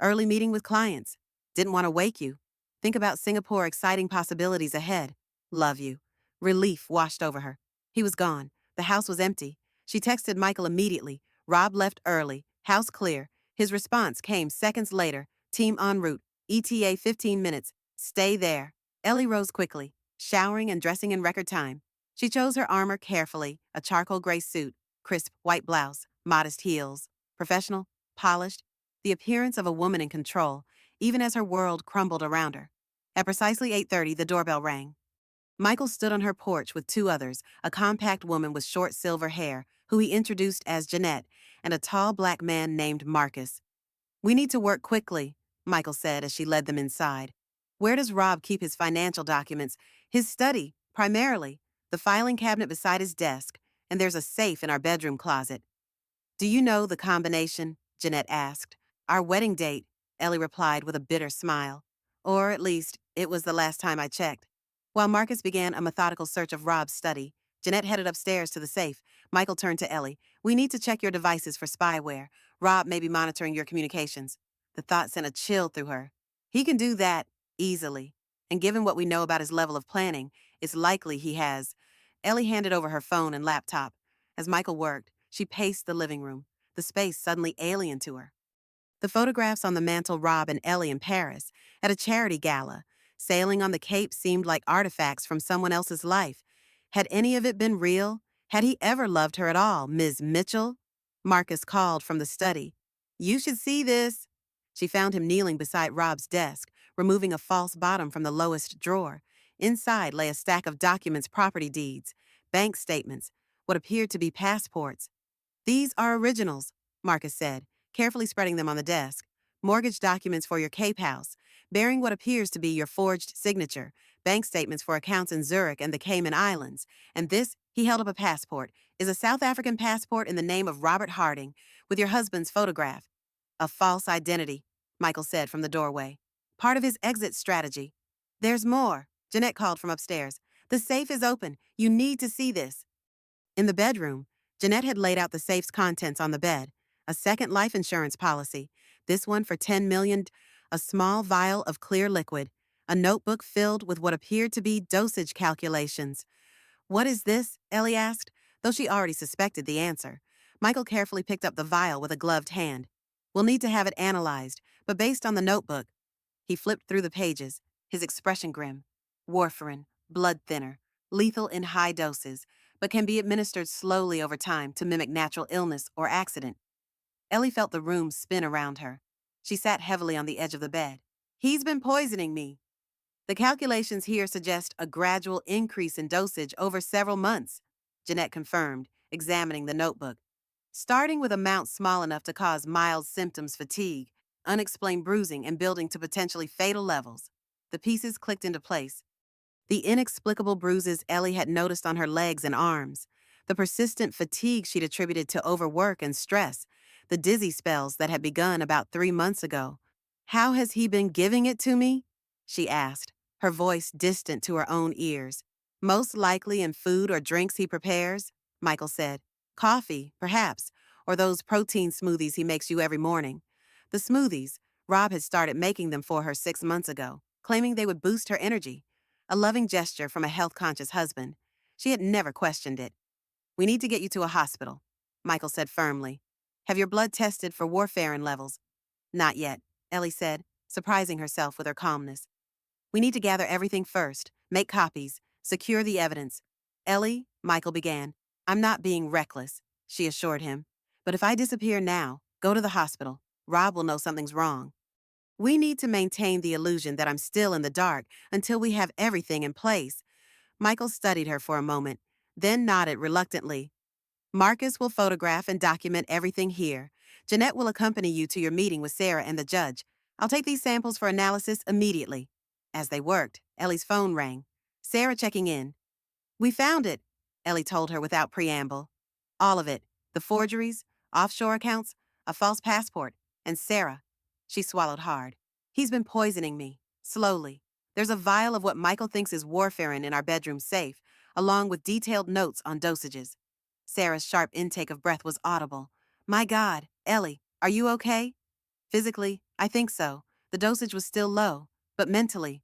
A: Early meeting with clients. Didn't want to wake you. Think about Singapore, exciting possibilities ahead. Love you. Relief washed over her. He was gone. The house was empty. She texted Michael immediately. Rob left early. House clear. His response came seconds later. Team en route. ETA 15 minutes. Stay there. Ellie rose quickly, showering and dressing in record time. She chose her armor carefully, a charcoal gray suit, crisp white blouse, modest heels. Professional, polished, the appearance of a woman in control, even as her world crumbled around her. At precisely 8:30, the doorbell rang. Michael stood on her porch with two others, a compact woman with short silver hair, who he introduced as Jeanette, and a tall black man named Marcus. We need to work quickly, Michael said as she led them inside. Where does Rob keep his financial documents? His study, primarily, the filing cabinet beside his desk, and there's a safe in our bedroom closet. Do you know the combination? Jeanette asked. Our wedding date, Ellie replied with a bitter smile. Or at least, it was the last time I checked. While Marcus began a methodical search of Rob's study, Jeanette headed upstairs to the safe. Michael turned to Ellie. We need to check your devices for spyware. Rob may be monitoring your communications. The thought sent a chill through her. He can do that easily. And given what we know about his level of planning, it's likely he has. Ellie handed over her phone and laptop. As Michael worked, she paced the living room, the space suddenly alien to her. The photographs on the mantel Rob and Ellie in Paris, at a charity gala, sailing on the Cape seemed like artifacts from someone else's life. Had any of it been real? Had he ever loved her at all, Ms. Mitchell? Marcus called from the study. You should see this. She found him kneeling beside Rob's desk, removing a false bottom from the lowest drawer. Inside lay a stack of documents, property deeds, bank statements, what appeared to be passports. These are originals, Marcus said, carefully spreading them on the desk. Mortgage documents for your Cape house, bearing what appears to be your forged signature, bank statements for accounts in Zurich and the Cayman Islands. And this, he held up a passport, is a South African passport in the name of Robert Harding, with your husband's photograph. A false identity, Michael said from the doorway. Part of his exit strategy. There's more, Jeanette called from upstairs. The safe is open. You need to see this. In the bedroom, Jeanette had laid out the safe's contents on the bed. A second life insurance policy, this one for $10 million, a small vial of clear liquid, a notebook filled with what appeared to be dosage calculations. What is this? Ellie asked, though she already suspected the answer. Michael carefully picked up the vial with a gloved hand. We'll need to have it analyzed, but based on the notebook. He flipped through the pages, his expression grim. Warfarin, blood thinner, lethal in high doses, but can be administered slowly over time to mimic natural illness or accident. Ellie felt the room spin around her. She sat heavily on the edge of the bed. He's been poisoning me. The calculations here suggest a gradual increase in dosage over several months, Jeanette confirmed, examining the notebook. Starting with amounts small enough to cause mild symptoms, fatigue, unexplained bruising, and building to potentially fatal levels. The pieces clicked into place. The inexplicable bruises Ellie had noticed on her legs and arms, the persistent fatigue she'd attributed to overwork and stress, the dizzy spells that had begun about 3 months ago. How has he been giving it to me? She asked, her voice distant to her own ears. Most likely in food or drinks he prepares, Michael said. Coffee, perhaps, or those protein smoothies he makes you every morning. The smoothies, Rob had started making them for her 6 months ago, claiming they would boost her energy. A loving gesture from a health-conscious husband. She had never questioned it. We need to get you to a hospital, Michael said firmly. Have your blood tested for warfarin levels? Not yet, Ellie said, surprising herself with her calmness. We need to gather everything first, make copies, secure the evidence. Ellie, Michael began. I'm not being reckless, she assured him. But if I disappear now, go to the hospital, Rob will know something's wrong. We need to maintain the illusion that I'm still in the dark until we have everything in place. Michael studied her for a moment, then nodded reluctantly. Marcus will photograph and document everything here. Jeanette will accompany you to your meeting with Sarah and the judge. I'll take these samples for analysis immediately. As they worked, Ellie's phone rang. Sarah checking in. We found it, Ellie told her without preamble. All of it. The forgeries, offshore accounts, a false passport, and Sarah. She swallowed hard. He's been poisoning me, slowly. There's a vial of what Michael thinks is warfarin in our bedroom safe, along with detailed notes on dosages. Sarah's sharp intake of breath was audible. My God, Ellie, are you okay? Physically, I think so. The dosage was still low, but mentally.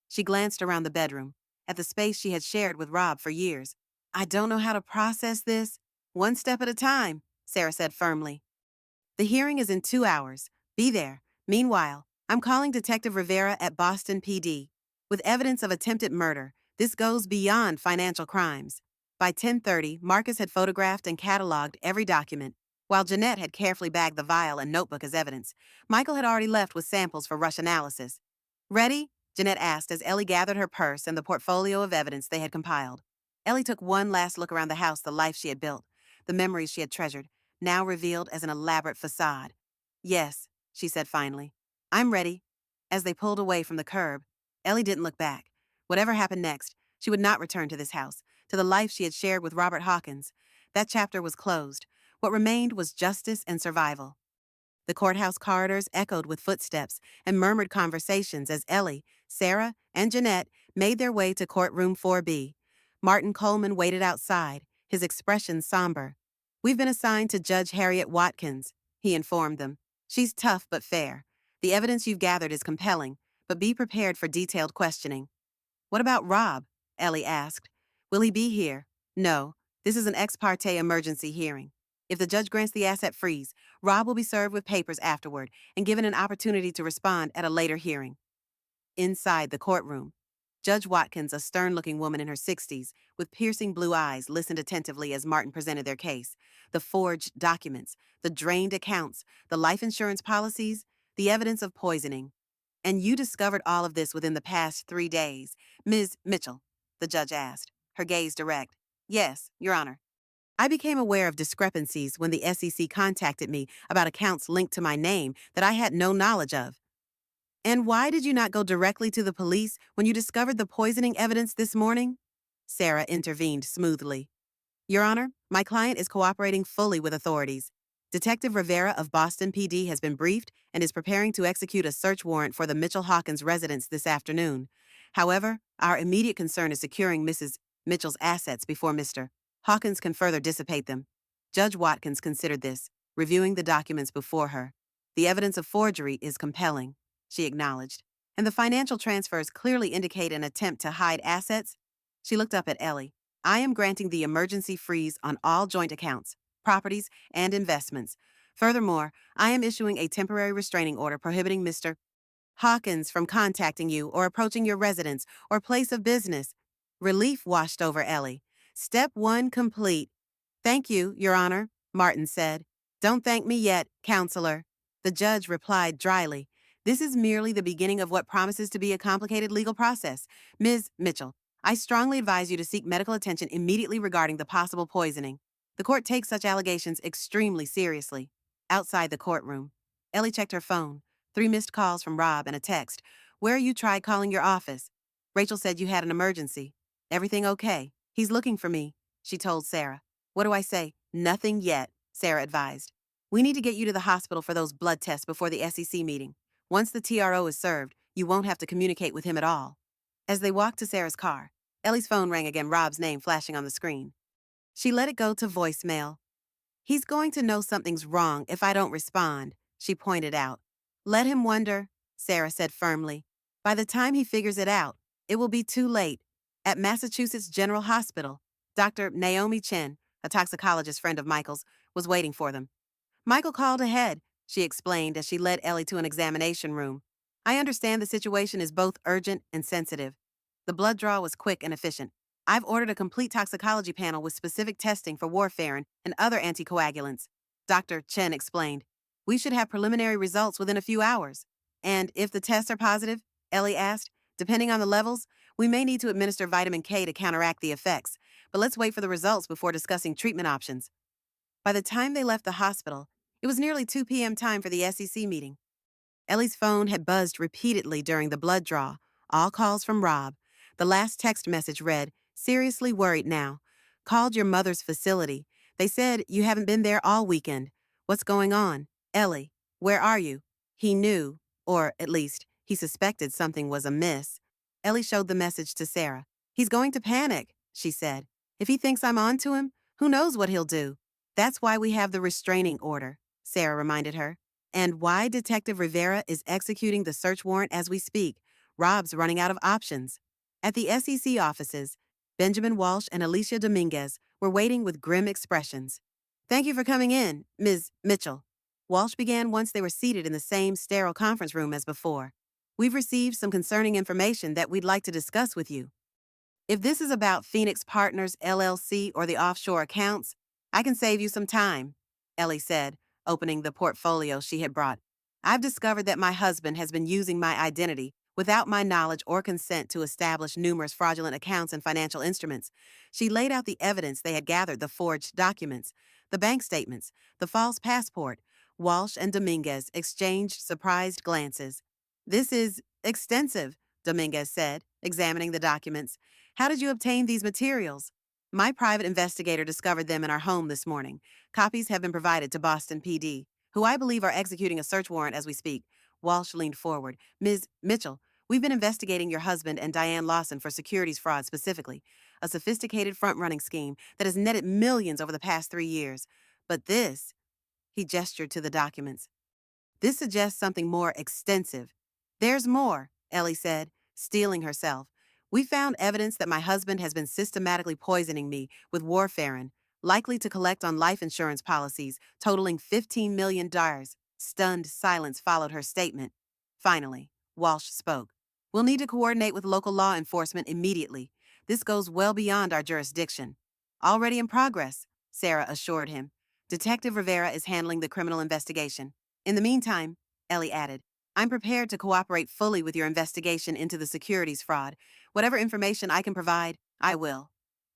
A: She glanced around the bedroom, at the space she had shared with Rob for years. I don't know how to process this. One step at a time, Sarah said firmly. The hearing is in 2 hours. Be there. Meanwhile, I'm calling Detective Rivera at Boston PD. With evidence of attempted murder, this goes beyond financial crimes. By 10:30, Marcus had photographed and cataloged every document, while Jeanette had carefully bagged the vial and notebook as evidence. Michael had already left with samples for rush analysis. Ready? Jeanette asked as Ellie gathered her purse and the portfolio of evidence they had compiled. Ellie took one last look around the house, the life she had built, the memories she had treasured, now revealed as an elaborate facade. Yes, she said finally. I'm ready. As they pulled away from the curb, Ellie didn't look back. Whatever happened next, she would not return to this house, to the life she had shared with Robert Hawkins. That chapter was closed. What remained was justice and survival. The courthouse corridors echoed with footsteps and murmured conversations as Ellie, Sarah, and Jeanette made their way to courtroom 4B. Martin Coleman waited outside, his expression somber. "We've been assigned to Judge Harriet Watkins," he informed them. "She's tough but fair. The evidence you've gathered is compelling, but be prepared for detailed questioning." "What about Rob?" Ellie asked. "Will he be here?" "No. This is an ex parte emergency hearing. If the judge grants the asset freeze, Rob will be served with papers afterward and given an opportunity to respond at a later hearing." Inside the courtroom, Judge Watkins, a stern-looking woman in her 60s, with piercing blue eyes, listened attentively as Martin presented their case. The forged documents, the drained accounts, the life insurance policies, the evidence of poisoning. "And you discovered all of this within the past 3 days, Ms. Mitchell?" the judge asked, her gaze direct. "Yes, Your Honor. I became aware of discrepancies when the SEC contacted me about accounts linked to my name that I had no knowledge of." "And why did you not go directly to the police when you discovered the poisoning evidence this morning?" Sarah intervened smoothly. "Your Honor, my client is cooperating fully with authorities. Detective Rivera of Boston PD has been briefed and is preparing to execute a search warrant for the Mitchell Hawkins residence this afternoon. However, our immediate concern is securing Mrs. Mitchell's assets before Mr. Hawkins can further dissipate them." Judge Watkins considered this, reviewing the documents before her. "The evidence of forgery is compelling," she acknowledged, "and the financial transfers clearly indicate an attempt to hide assets." She looked up at Ellie. "I am granting the emergency freeze on all joint accounts, properties, and investments. Furthermore, I am issuing a temporary restraining order prohibiting Mr. Hawkins from contacting you or approaching your residence or place of business." Relief washed over Ellie. "Step 1 complete." "Thank you, Your Honor," Martin said. "Don't thank me yet, counselor." The judge replied dryly. "This is merely the beginning of what promises to be a complicated legal process. Ms. Mitchell, I strongly advise you to seek medical attention immediately regarding the possible poisoning. The court takes such allegations extremely seriously." Outside the courtroom, Ellie checked her phone. 3 missed calls from Rob and a text. "Where you tried calling your office? Rachel said you had an emergency." "Everything okay? He's looking for me," she told Sarah. "What do I say?" "Nothing yet," Sarah advised. "We need to get you to the hospital for those blood tests before the SEC meeting. Once the TRO is served, you won't have to communicate with him at all." As they walked to Sarah's car, Ellie's phone rang again, Rob's name flashing on the screen. She let it go to voicemail. "He's going to know something's wrong if I don't respond," she pointed out. "Let him wonder," Sarah said firmly. "By the time he figures it out, it will be too late." At Massachusetts General Hospital, Dr. Naomi Chen, a toxicologist friend of Michael's, was waiting for them. "Michael called ahead," she explained as she led Ellie to an examination room. "I understand the situation is both urgent and sensitive." The blood draw was quick and efficient. "I've ordered a complete toxicology panel with specific testing for warfarin and other anticoagulants," Dr. Chen explained. "We should have preliminary results within a few hours." "And if the tests are positive," Ellie asked, "depending on the levels, we may need to administer vitamin K to counteract the effects. But let's wait for the results before discussing treatment options." By the time they left the hospital, it was nearly 2 p.m. time for the SEC meeting. Ellie's phone had buzzed repeatedly during the blood draw, all calls from Rob. The last text message read, "Seriously worried now. Called your mother's facility. They said you haven't been there all weekend. What's going on? Ellie, where are you?" He knew, or at least, he suspected something was amiss. Ellie showed the message to Sarah. "He's going to panic," she said. "If he thinks I'm on to him, who knows what he'll do." "That's why we have the restraining order," Sarah reminded her. "And why Detective Rivera is executing the search warrant as we speak. Rob's running out of options." At the SEC offices, Benjamin Walsh and Alicia Dominguez were waiting with grim expressions. "Thank you for coming in, Ms. Mitchell," Walsh began once they were seated in the same sterile conference room as before. "We've received some concerning information that we'd like to discuss with you." "If this is about Phoenix Partners LLC or the offshore accounts, I can save you some time," Ellie said, opening the portfolio she had brought. "I've discovered that my husband has been using my identity without my knowledge or consent to establish numerous fraudulent accounts and financial instruments." She laid out the evidence they had gathered, the forged documents, the bank statements, the false passport. Walsh and Dominguez exchanged surprised glances. "This is extensive," Dominguez said, examining the documents. "How did you obtain these materials?" My private investigator discovered them in our home this morning. Copies have been provided to Boston PD, who I believe are executing a search warrant as we speak. Walsh leaned forward. Ms. Mitchell, we've been investigating your husband and Diane Lawson for securities fraud specifically, a sophisticated front-running scheme that has netted millions over the past 3 years. But this, he gestured to the documents. This suggests something more extensive. There's more, Ellie said, steeling herself. We found evidence that my husband has been systematically poisoning me with warfarin, likely to collect on life insurance policies totaling $15 million. Stunned silence followed her statement. Finally, Walsh spoke. We'll need to coordinate with local law enforcement immediately. This goes well beyond our jurisdiction. Already in progress, Sarah assured him. Detective Rivera is handling the criminal investigation. In the meantime, Ellie added, I'm prepared to cooperate fully with your investigation into the securities fraud. Whatever information I can provide, I will.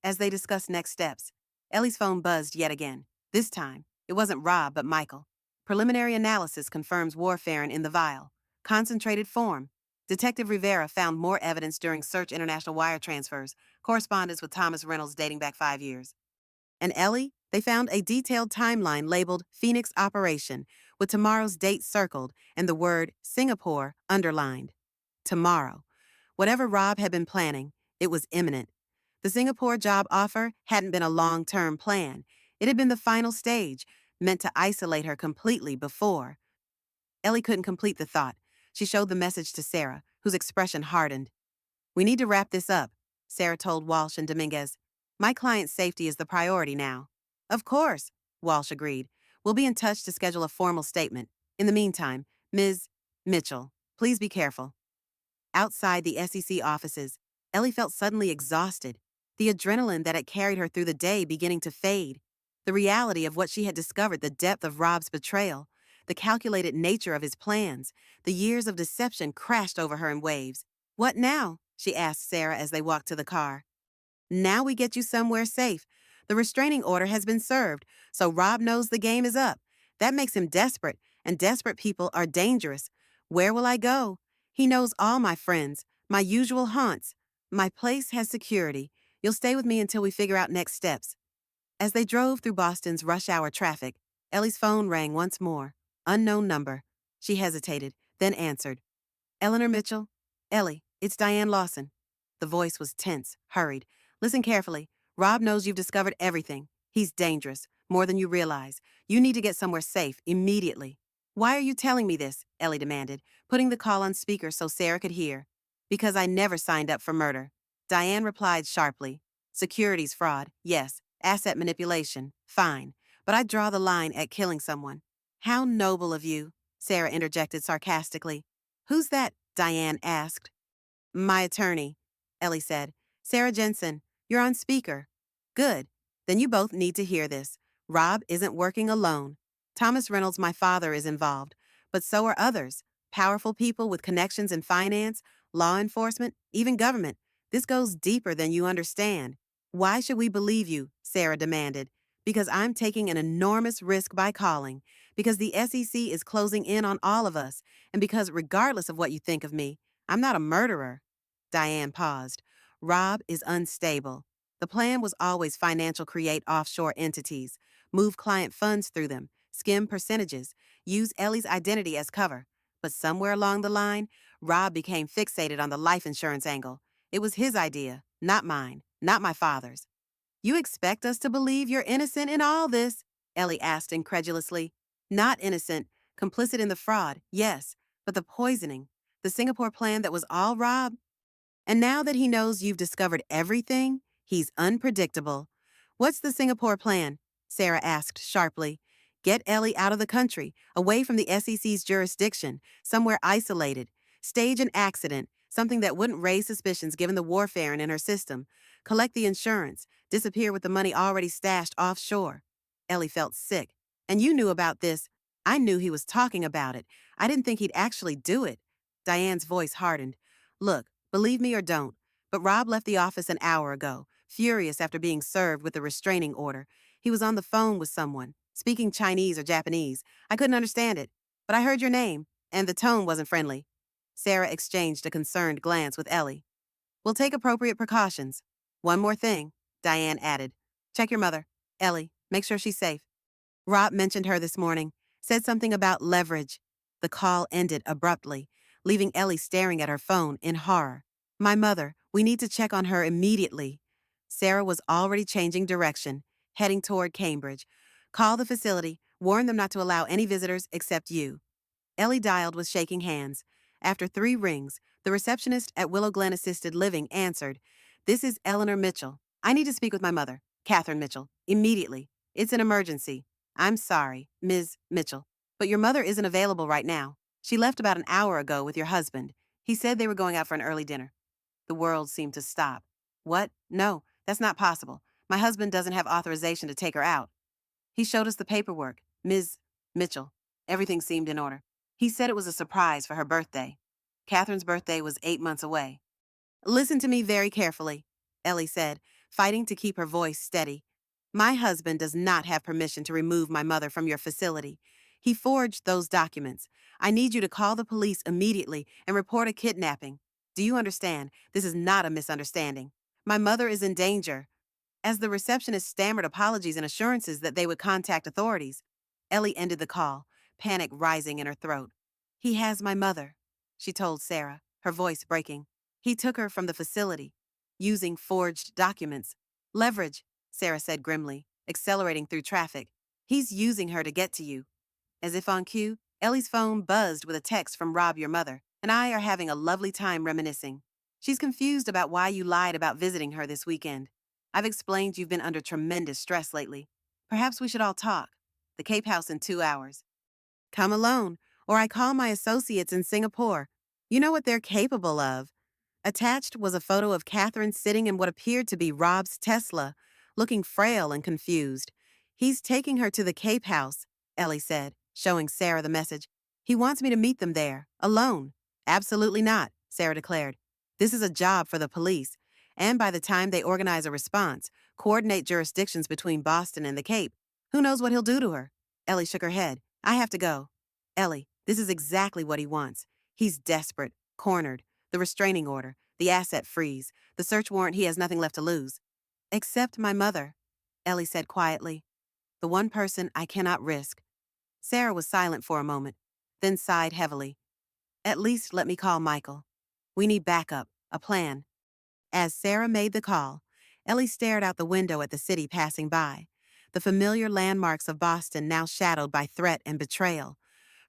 A: As they discussed next steps, Ellie's phone buzzed yet again. This time, it wasn't Rob, but Michael. Preliminary analysis confirms warfarin in the vial. Concentrated form. Detective Rivera found more evidence during Search International wire transfers, correspondence with Thomas Reynolds dating back 5 years. And Ellie, they found a detailed timeline labeled Phoenix Operation, with tomorrow's date circled and the word Singapore underlined. Tomorrow. Whatever Rob had been planning, it was imminent. The Singapore job offer hadn't been a long-term plan. It had been the final stage, meant to isolate her completely before. Ellie couldn't complete the thought. She showed the message to Sarah, whose expression hardened. We need to wrap this up, Sarah told Walsh and Dominguez. My client's safety is the priority now. Of course, Walsh agreed. We'll be in touch to schedule a formal statement. In the meantime, Ms. Mitchell, please be careful. Outside the SEC offices, Ellie felt suddenly exhausted, the adrenaline that had carried her through the day beginning to fade. The reality of what she had discovered, the depth of Rob's betrayal, the calculated nature of his plans, the years of deception crashed over her in waves. What now? She asked Sarah as they walked to the car. Now we get you somewhere safe. The restraining order has been served, so Rob knows the game is up. That makes him desperate, and desperate people are dangerous. Where will I go? He knows all my friends, my usual haunts. My place has security. You'll stay with me until we figure out next steps. As they drove through Boston's rush-hour traffic, Ellie's phone rang once more. Unknown number. She hesitated, then answered. Eleanor Mitchell? Ellie, it's Diane Lawson. The voice was tense, hurried. Listen carefully. Rob knows you've discovered everything. He's dangerous, more than you realize. You need to get somewhere safe, immediately. Why are you telling me this? Ellie demanded, putting the call on speaker so Sarah could hear. Because I never signed up for murder. Diane replied sharply. Securities fraud, yes. Asset manipulation, fine. But I draw the line at killing someone. How noble of you, Sarah interjected sarcastically. Who's that? Diane asked. My attorney, Ellie said. Sarah Jensen, you're on speaker. Good. Then you both need to hear this. Rob isn't working alone. Thomas Reynolds, my father, is involved. But so are others. Powerful people with connections in finance, law enforcement, even government. This goes deeper than you understand. Why should we believe you? Sarah demanded. Because I'm taking an enormous risk by calling. Because the SEC is closing in on all of us. And because, regardless of what you think of me, I'm not a murderer. Diane paused. Rob is unstable. The plan was always financial create offshore entities, move client funds through them, skim percentages, use Ellie's identity as cover. But somewhere along the line, Rob became fixated on the life insurance angle. It was his idea, not mine, not my father's. You expect us to believe you're innocent in all this? Ellie asked incredulously. Not innocent, complicit in the fraud, yes, but the poisoning, the Singapore plan that was all Rob? And now that he knows you've discovered everything, he's unpredictable. What's the Singapore plan? Sarah asked sharply. Get Ellie out of the country, away from the SEC's jurisdiction, somewhere isolated. Stage an accident, something that wouldn't raise suspicions given the warfarin in her system. Collect the insurance, disappear with the money already stashed offshore. Ellie felt sick. And you knew about this. I knew he was talking about it. I didn't think he'd actually do it. Diane's voice hardened. Look, believe me or don't, but Rob left the office an hour ago, furious after being served with a restraining order. He was on the phone with someone, speaking Chinese or Japanese. I couldn't understand it, but I heard your name, and the tone wasn't friendly. Sarah exchanged a concerned glance with Ellie. We'll take appropriate precautions. One more thing. Diane added. Check your mother. Ellie, make sure she's safe. Rob mentioned her this morning, said something about leverage. The call ended abruptly, leaving Ellie staring at her phone in horror. My mother, we need to check on her immediately. Sarah was already changing direction, heading toward Cambridge. Call the facility, warn them not to allow any visitors except you. Ellie dialed with shaking hands. After 3 rings, the receptionist at Willow Glen Assisted Living answered. This is Eleanor Mitchell. I need to speak with my mother, Catherine Mitchell, immediately. It's an emergency. I'm sorry, Ms. Mitchell, but your mother isn't available right now. She left about an hour ago with your husband. He said they were going out for an early dinner. The world seemed to stop. What? No, that's not possible. My husband doesn't have authorization to take her out. He showed us the paperwork, Ms. Mitchell. Everything seemed in order. He said it was a surprise for her birthday. Catherine's birthday was 8 months away. Listen to me very carefully, Ellie said, fighting to keep her voice steady. My husband does not have permission to remove my mother from your facility. He forged those documents. I need you to call the police immediately and report a kidnapping. Do you understand? This is not a misunderstanding. My mother is in danger. As the receptionist stammered apologies and assurances that they would contact authorities, Ellie ended the call, panic rising in her throat. He has my mother, she told Sarah, her voice breaking. He took her from the facility, using forged documents. Leverage, Sarah said grimly, accelerating through traffic. He's using her to get to you. As if on cue, Ellie's phone buzzed with a text from Rob, your mother, and I are having a lovely time reminiscing. She's confused about why you lied about visiting her this weekend. I've explained you've been under tremendous stress lately. Perhaps we should all talk. The Cape House in 2 hours. Come alone, or I call my associates in Singapore. You know what they're capable of. Attached was a photo of Catherine sitting in what appeared to be Rob's Tesla, looking frail and confused. He's taking her to the Cape House, Ellie said, showing Sarah the message. He wants me to meet them there, alone. Absolutely not, Sarah declared. This is a job for the police, and by the time they organize a response, coordinate jurisdictions between Boston and the Cape, who knows what he'll do to her? Ellie shook her head. I have to go. Ellie, this is exactly what he wants. He's desperate, cornered. The restraining order, the asset freeze, the search warrant he has nothing left to lose. Except my mother, Ellie said quietly. The one person I cannot risk. Sarah was silent for a moment, then sighed heavily. At least let me call Michael. We need backup, a plan. As Sarah made the call, Ellie stared out the window at the city passing by, the familiar landmarks of Boston now shadowed by threat and betrayal.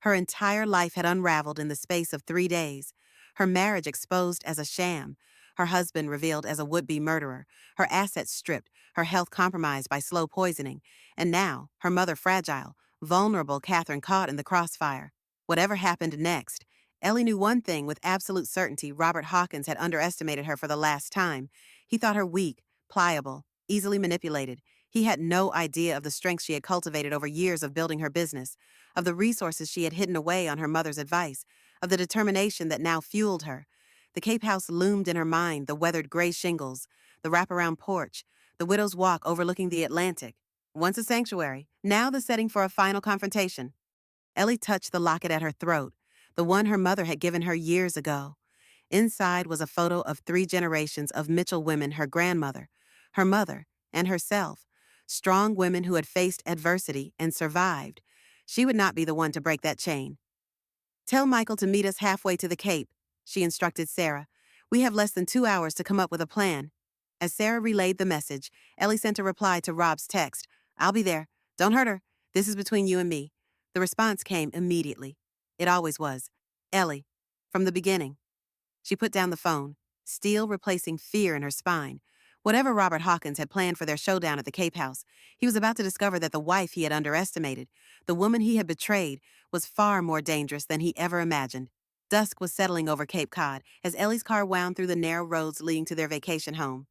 A: Her entire life had unraveled in the space of 3 days, her marriage exposed as a sham, her husband revealed as a would-be murderer, her assets stripped, her health compromised by slow poisoning, and now, her mother fragile, vulnerable Catherine caught in the crossfire. Whatever happened next, Ellie knew one thing with absolute certainty: Robert Hawkins had underestimated her for the last time. He thought her weak, pliable, easily manipulated. He had no idea of the strength she had cultivated over years of building her business, of the resources she had hidden away on her mother's advice, of the determination that now fueled her. The Cape House loomed in her mind, the weathered gray shingles, the wraparound porch, the widow's walk overlooking the Atlantic. Once a sanctuary, now the setting for a final confrontation. Ellie touched the locket at her throat, the one her mother had given her years ago. Inside was a photo of 3 generations of Mitchell women: her grandmother, her mother, and herself. Strong women who had faced adversity and survived. She would not be the one to break that chain. Tell Michael to meet us halfway to the Cape, she instructed Sarah. We have less than 2 hours to come up with a plan. As Sarah relayed the message, Ellie sent a reply to Rob's text. I'll be there. Don't hurt her. This is between you and me. The response came immediately. It always was. Ellie. From the beginning. She put down the phone, steel replacing fear in her spine. Whatever Robert Hawkins had planned for their showdown at the Cape House, he was about to discover that the wife he had underestimated, the woman he had betrayed, was far more dangerous than he ever imagined. Dusk was settling over Cape Cod as Ellie's car wound through the narrow roads leading to their vacation home.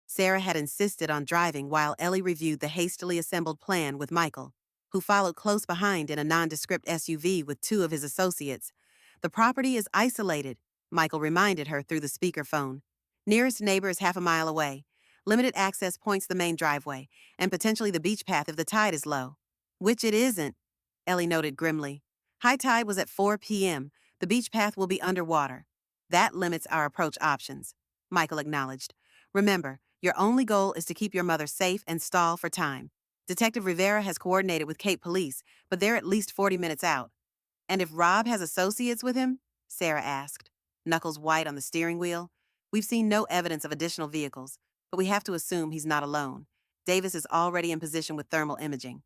A: Sarah had insisted on driving while Ellie reviewed the hastily assembled plan with Michael, who followed close behind in a nondescript SUV with 2 of his associates. The property is isolated, Michael reminded her through the speakerphone. Nearest neighbor is half a mile away. Limited access points the main driveway, and potentially the beach path if the tide is low. Which it isn't, Ellie noted grimly. High tide was at 4 p.m. The beach path will be underwater. That limits our approach options, Michael acknowledged. Remember, Your only goal is to keep your mother safe and stall for time. Detective Rivera has coordinated with Cape Police, but they're at least 40 minutes out. And if Rob has associates with him? Sarah asked, knuckles white on the steering wheel. We've seen no evidence of additional vehicles, but we have to assume he's not alone. Davis is already in position with thermal imaging.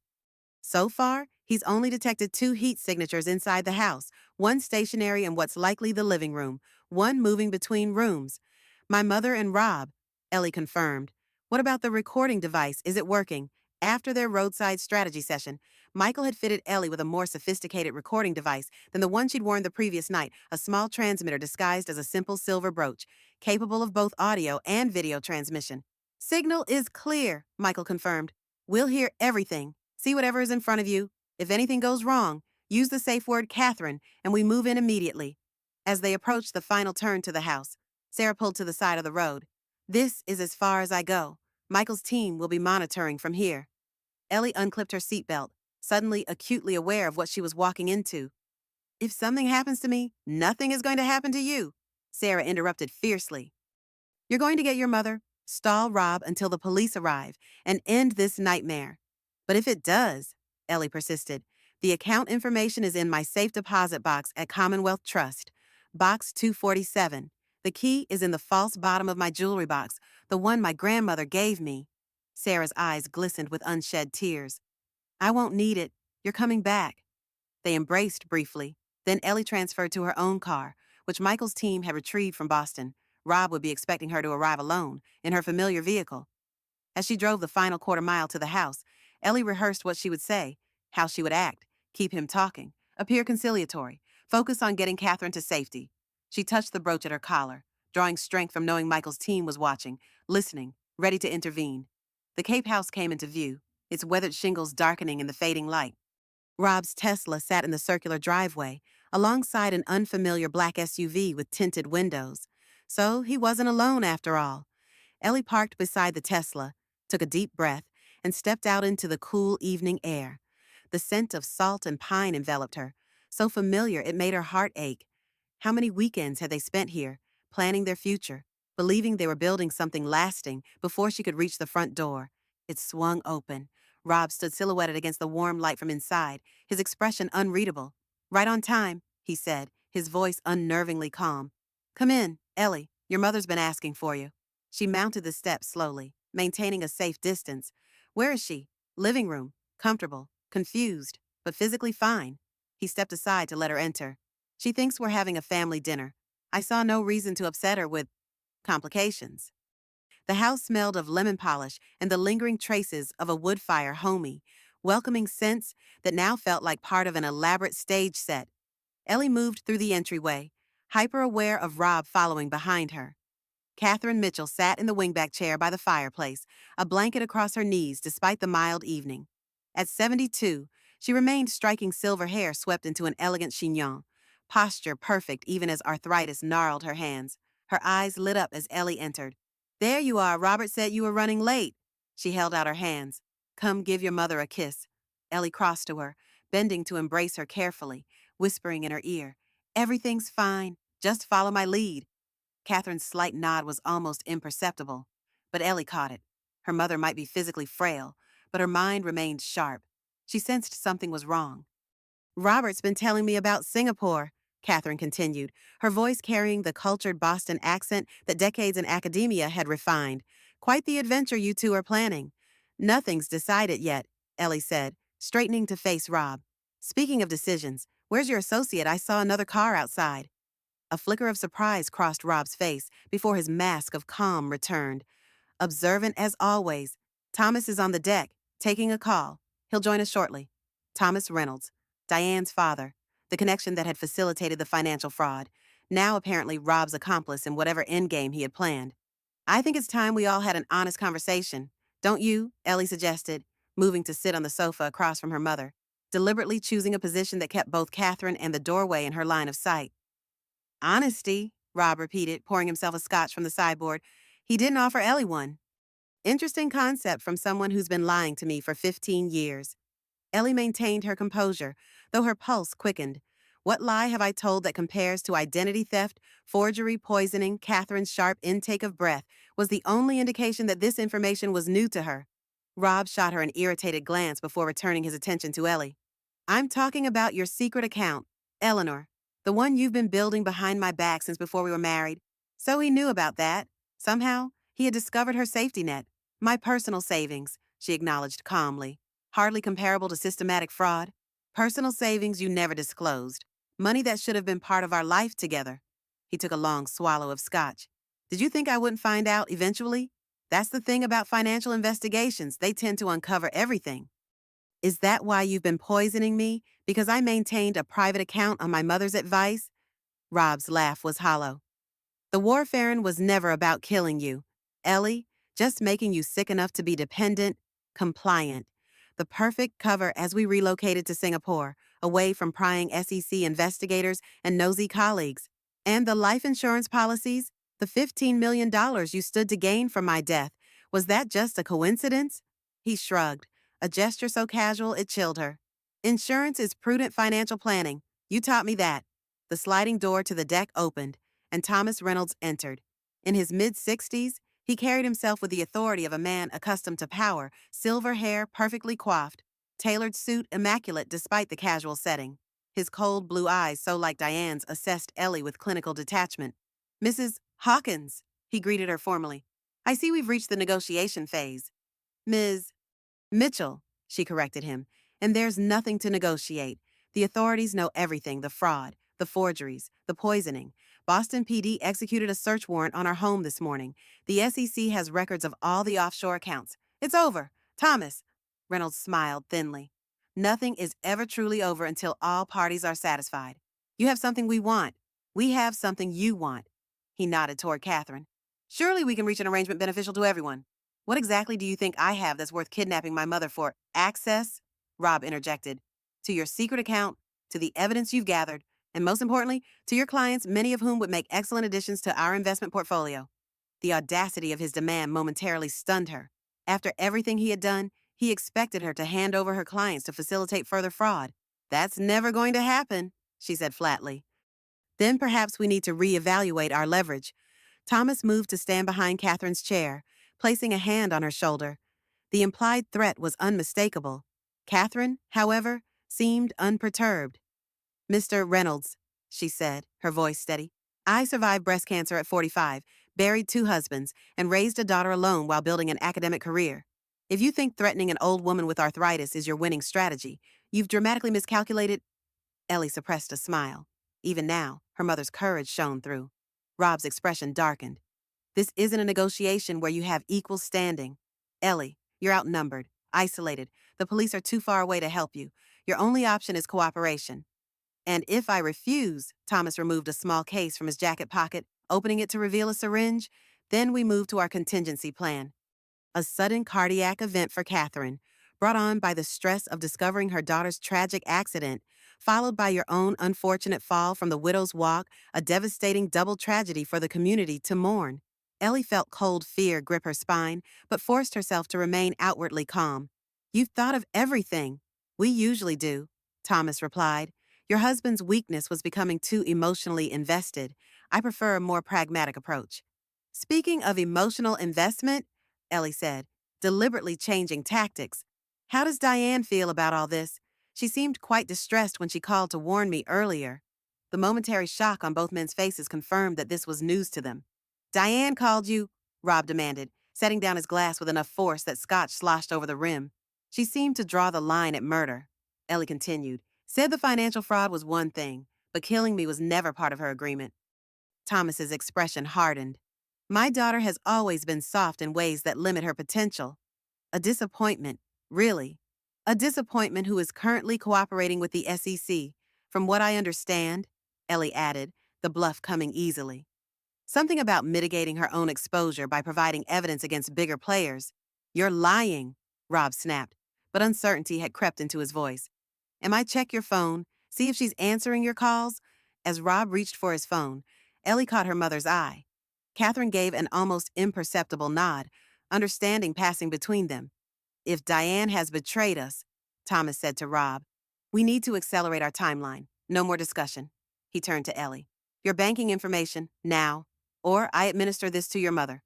A: So far, he's only detected 2 heat signatures inside the house, one stationary in what's likely the living room, one moving between rooms. My mother and Rob, Ellie confirmed. What about the recording device? Is it working? After their roadside strategy session, Michael had fitted Ellie with a more sophisticated recording device than the one she'd worn the previous night, a small transmitter disguised as a simple silver brooch, capable of both audio and video transmission. Signal is clear, Michael confirmed. We'll hear everything. See whatever is in front of you. If anything goes wrong, use the safe word Catherine, and we move in immediately. As they approached the final turn to the house, Sarah pulled to the side of the road. This is as far as I go. Michael's team will be monitoring from here. Ellie unclipped her seatbelt, suddenly acutely aware of what she was walking into. If something happens to me, nothing is going to happen to you, Sarah interrupted fiercely. You're going to get your mother, stall Rob until the police arrive, and end this nightmare. But if it does, Ellie persisted, the account information is in my safe deposit box at Commonwealth Trust, box 247. The key is in the false bottom of my jewelry box, the one my grandmother gave me. Sarah's eyes glistened with unshed tears. I won't need it. You're coming back. They embraced briefly. Then Ellie transferred to her own car, which Michael's team had retrieved from Boston. Rob would be expecting her to arrive alone, in her familiar vehicle. As she drove the final quarter mile to the house, Ellie rehearsed what she would say, how she would act, keep him talking, appear conciliatory, focus on getting Catherine to safety. She touched the brooch at her collar, drawing strength from knowing Michael's team was watching, listening, ready to intervene. The Cape House came into view, its weathered shingles darkening in the fading light. Rob's Tesla sat in the circular driveway, alongside an unfamiliar black SUV with tinted windows. So he wasn't alone after all. Ellie parked beside the Tesla, took a deep breath, and stepped out into the cool evening air. The scent of salt and pine enveloped her, so familiar it made her heart ache. How many weekends had they spent here, planning their future, believing they were building something lasting before she could reach the front door? It swung open. Rob stood silhouetted against the warm light from inside, his expression unreadable. Right on time, he said, his voice unnervingly calm. Come in, Ellie. Your mother's been asking for you. She mounted the steps slowly, maintaining a safe distance. Where is she? Living room. Comfortable. Confused, but physically fine. He stepped aside to let her enter. She thinks we're having a family dinner. I saw no reason to upset her with complications. The house smelled of lemon polish and the lingering traces of a wood fire homey, welcoming scents that now felt like part of an elaborate stage set. Ellie moved through the entryway, hyper-aware of Rob following behind her. Catherine Mitchell sat in the wingback chair by the fireplace, a blanket across her knees despite the mild evening. At 72, she remained striking silver hair swept into an elegant chignon, posture perfect even as arthritis gnarled her hands. Her eyes lit up as Ellie entered. There you are, Robert said you were running late. She held out her hands. Come give your mother a kiss. Ellie crossed to her, bending to embrace her carefully, whispering in her ear, Everything's fine, just follow my lead. Catherine's slight nod was almost imperceptible, but Ellie caught it. Her mother might be physically frail, but her mind remained sharp. She sensed something was wrong. Robert's been telling me about Singapore, Catherine continued, her voice carrying the cultured Boston accent that decades in academia had refined. Quite the adventure you two are planning. Nothing's decided yet, Ellie said, straightening to face Rob. Speaking of decisions, where's your associate? I saw another car outside. A flicker of surprise crossed Rob's face before his mask of calm returned. Observant as always, Thomas is on the deck, taking a call. He'll join us shortly. Thomas Reynolds, Diane's father, the connection that had facilitated the financial fraud, now apparently Rob's accomplice in whatever endgame he had planned. I think it's time we all had an honest conversation. Don't you? Ellie suggested, moving to sit on the sofa across from her mother, deliberately choosing a position that kept both Catherine and the doorway in her line of sight. Honesty, Rob repeated, pouring himself a scotch from the sideboard. He didn't offer Ellie one. Interesting concept from someone who's been lying to me for 15 years. Ellie maintained her composure, though her pulse quickened. What lie have I told that compares to identity theft, forgery, poisoning, Catherine's sharp intake of breath was the only indication that this information was new to her? Rob shot her an irritated glance before returning his attention to Ellie. I'm talking about your secret account, Eleanor, the one you've been building behind my back since before we were married. So he knew about that. Somehow, he had discovered her safety net. My personal savings, she acknowledged calmly. Hardly comparable to systematic fraud. Personal savings you never disclosed. Money that should have been part of our life together. He took a long swallow of scotch. Did you think I wouldn't find out eventually? That's the thing about financial investigations. They tend to uncover everything. Is that why you've been poisoning me? Because I maintained a private account on my mother's advice? Rob's laugh was hollow. The warfarin was never about killing you, Ellie, just making you sick enough to be dependent, compliant. The perfect cover as we relocated to Singapore, away from prying SEC investigators and nosy colleagues. And the life insurance policies, the $15 million you stood to gain from my death, was that just a coincidence? He shrugged, a gesture so casual it chilled her. Insurance is prudent financial planning. You taught me that. The sliding door to the deck opened, and Thomas Reynolds entered. In his mid-60s, he carried himself with the authority of a man accustomed to power, silver hair perfectly coiffed, tailored suit immaculate despite the casual setting. His cold blue eyes, so like Diane's, assessed Ellie with clinical detachment. Mrs. Hawkins, he greeted her formally. I see we've reached the negotiation phase. Ms. Mitchell, she corrected him, and there's nothing to negotiate. The authorities know everything, the fraud, the forgeries, the poisoning. Boston PD executed a search warrant on our home this morning. The SEC has records of all the offshore accounts. It's over. Thomas. Reynolds smiled thinly. Nothing is ever truly over until all parties are satisfied. You have something we want. We have something you want. He nodded toward Catherine. Surely we can reach an arrangement beneficial to everyone. What exactly do you think I have that's worth kidnapping my mother for? Access? Rob interjected. To your secret account, to the evidence you've gathered, and most importantly, to your clients, many of whom would make excellent additions to our investment portfolio. The audacity of his demand momentarily stunned her. After everything he had done, he expected her to hand over her clients to facilitate further fraud. That's never going to happen, she said flatly. Then perhaps we need to reevaluate our leverage. Thomas moved to stand behind Catherine's chair, placing a hand on her shoulder. The implied threat was unmistakable. Catherine, however, seemed unperturbed. Mr. Reynolds, she said, her voice steady. I survived breast cancer at 45, buried 2 husbands, and raised a daughter alone while building an academic career. If you think threatening an old woman with arthritis is your winning strategy, you've dramatically miscalculated. Ellie suppressed a smile. Even now, her mother's courage shone through. Rob's expression darkened. This isn't a negotiation where you have equal standing. Ellie, you're outnumbered, isolated. The police are too far away to help you. Your only option is cooperation. And if I refuse, Thomas removed a small case from his jacket pocket, opening it to reveal a syringe. Then we moved to our contingency plan. A sudden cardiac event for Catherine, brought on by the stress of discovering her daughter's tragic accident, followed by your own unfortunate fall from the widow's walk, a devastating double tragedy for the community to mourn. Ellie felt cold fear grip her spine, but forced herself to remain outwardly calm. You've thought of everything. We usually do, Thomas replied. Your husband's weakness was becoming too emotionally invested. I prefer a more pragmatic approach. Speaking of emotional investment, Ellie said, deliberately changing tactics. How does Diane feel about all this? She seemed quite distressed when she called to warn me earlier. The momentary shock on both men's faces confirmed that this was news to them. Diane called you? Rob demanded, setting down his glass with enough force that scotch sloshed over the rim. She seemed to draw the line at murder. Ellie continued, said the financial fraud was one thing, but killing me was never part of her agreement. Thomas's expression hardened. My daughter has always been soft in ways that limit her potential. A disappointment, really. A disappointment who is currently cooperating with the SEC. From what I understand, Ellie added, the bluff coming easily. Something about mitigating her own exposure by providing evidence against bigger players. You're lying, Rob snapped, but uncertainty had crept into his voice. Am I check your phone, see if she's answering your calls? As Rob reached for his phone, Ellie caught her mother's eye. Catherine gave an almost imperceptible nod, understanding passing between them. If Diane has betrayed us, Thomas said to Rob, we need to accelerate our timeline. No more discussion. He turned to Ellie. Your banking information, now, or I administer this to your mother.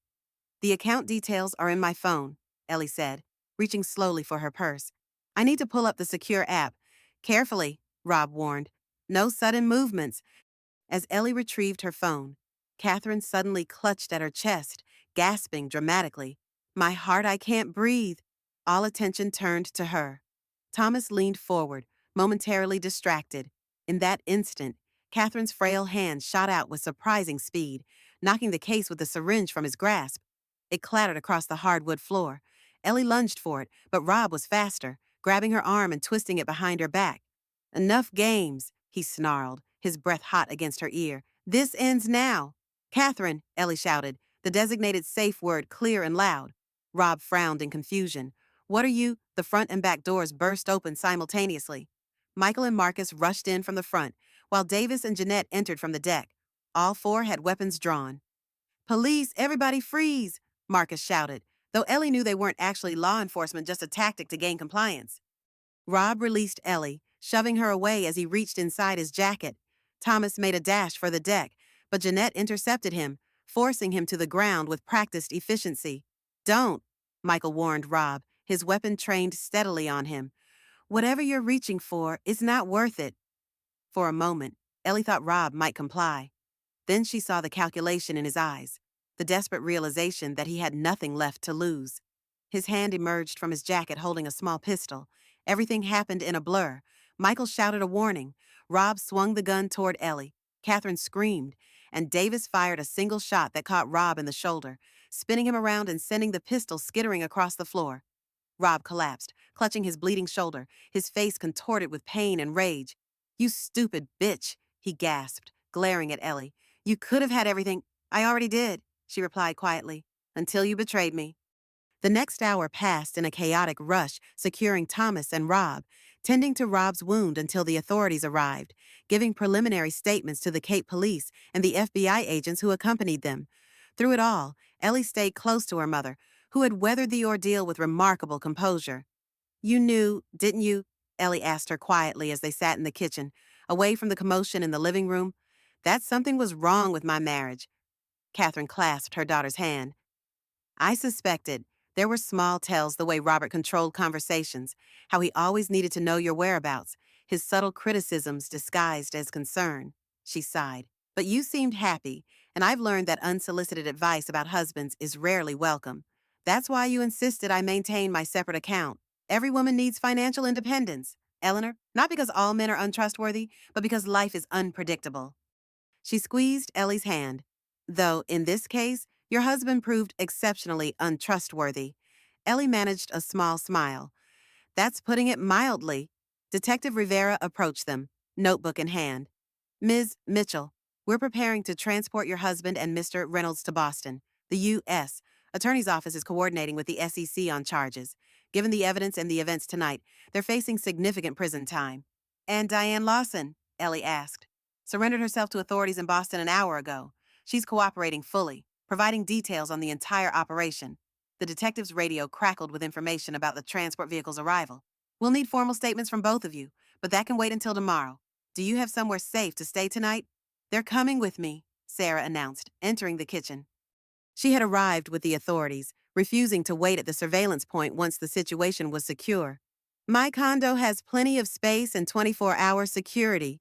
A: The account details are in my phone, Ellie said, reaching slowly for her purse. I need to pull up the secure app. Carefully, Rob warned. No sudden movements. As Ellie retrieved her phone, Catherine suddenly clutched at her chest, gasping dramatically. My heart, I can't breathe. All attention turned to her. Thomas leaned forward, momentarily distracted. In that instant, Catherine's frail hand shot out with surprising speed, knocking the case with the syringe from his grasp. It clattered across the hardwood floor. Ellie lunged for it, but Rob was faster, grabbing her arm and twisting it behind her back. Enough games, he snarled, his breath hot against her ear. This ends now. Catherine, Ellie shouted, the designated safe word clear and loud. Rob frowned in confusion. What are you? The front and back doors burst open simultaneously. Michael and Marcus rushed in from the front, while Davis and Jeanette entered from the deck. All four had weapons drawn. Police, everybody freeze, Marcus shouted, though Ellie knew they weren't actually law enforcement, just a tactic to gain compliance. Rob released Ellie, shoving her away as he reached inside his jacket. Thomas made a dash for the deck, but Jeanette intercepted him, forcing him to the ground with practiced efficiency. Don't, Michael warned Rob, his weapon trained steadily on him. Whatever you're reaching for is not worth it. For a moment, Ellie thought Rob might comply. Then she saw the calculation in his eyes, the desperate realization that he had nothing left to lose. His hand emerged from his jacket holding a small pistol. Everything happened in a blur. Michael shouted a warning. Rob swung the gun toward Ellie. Catherine screamed, and Davis fired a single shot that caught Rob in the shoulder, spinning him around and sending the pistol skittering across the floor. Rob collapsed, clutching his bleeding shoulder, his face contorted with pain and rage. You stupid bitch, he gasped, glaring at Ellie. You could have had everything. I already did, she replied quietly, until you betrayed me. The next hour passed in a chaotic rush, securing Thomas and Rob, tending to Rob's wound until the authorities arrived, giving preliminary statements to the Cape Police and the FBI agents who accompanied them. Through it all, Ellie stayed close to her mother, who had weathered the ordeal with remarkable composure. You knew, didn't you? Ellie asked her quietly as they sat in the kitchen, away from the commotion in the living room. That something was wrong with my marriage. Catherine clasped her daughter's hand. I suspected. There were small tells the way Robert controlled conversations, how he always needed to know your whereabouts, his subtle criticisms disguised as concern. She sighed. But you seemed happy, and I've learned that unsolicited advice about husbands is rarely welcome. That's why you insisted I maintain my separate account. Every woman needs financial independence, Eleanor, not because all men are untrustworthy, but because life is unpredictable. She squeezed Ellie's hand. Though, in this case, your husband proved exceptionally untrustworthy. Ellie managed a small smile. That's putting it mildly. Detective Rivera approached them, notebook in hand. Ms. Mitchell, we're preparing to transport your husband and Mr. Reynolds to Boston. The U.S. Attorney's Office is coordinating with the SEC on charges. Given the evidence and the events tonight, they're facing significant prison time. And Diane Lawson? Ellie asked. Surrendered herself to authorities in Boston an hour ago. She's cooperating fully, providing details on the entire operation. The detective's radio crackled with information about the transport vehicle's arrival. We'll need formal statements from both of you, but that can wait until tomorrow. Do you have somewhere safe to stay tonight? They're coming with me, Sarah announced, entering the kitchen. She had arrived with the authorities, refusing to wait at the surveillance point once the situation was secure. My condo has plenty of space and 24-hour security.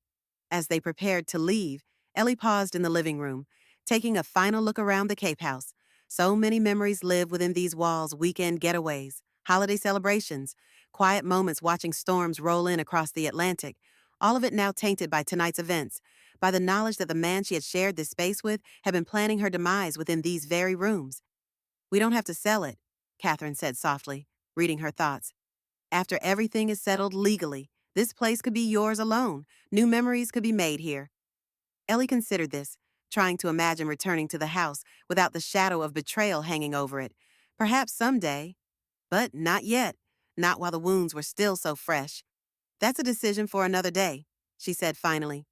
A: As they prepared to leave, Ellie paused in the living room, taking a final look around the Cape House. So many memories live within these walls: weekend getaways, holiday celebrations, quiet moments watching storms roll in across the Atlantic, all of it now tainted by tonight's events, by the knowledge that the man she had shared this space with had been planning her demise within these very rooms. We don't have to sell it, Catherine said softly, reading her thoughts. After everything is settled legally, this place could be yours alone. New memories could be made here. Ellie considered this, trying to imagine returning to the house without the shadow of betrayal hanging over it. Perhaps someday, but not yet, not while the wounds were still so fresh. That's a decision for another day, she said finally.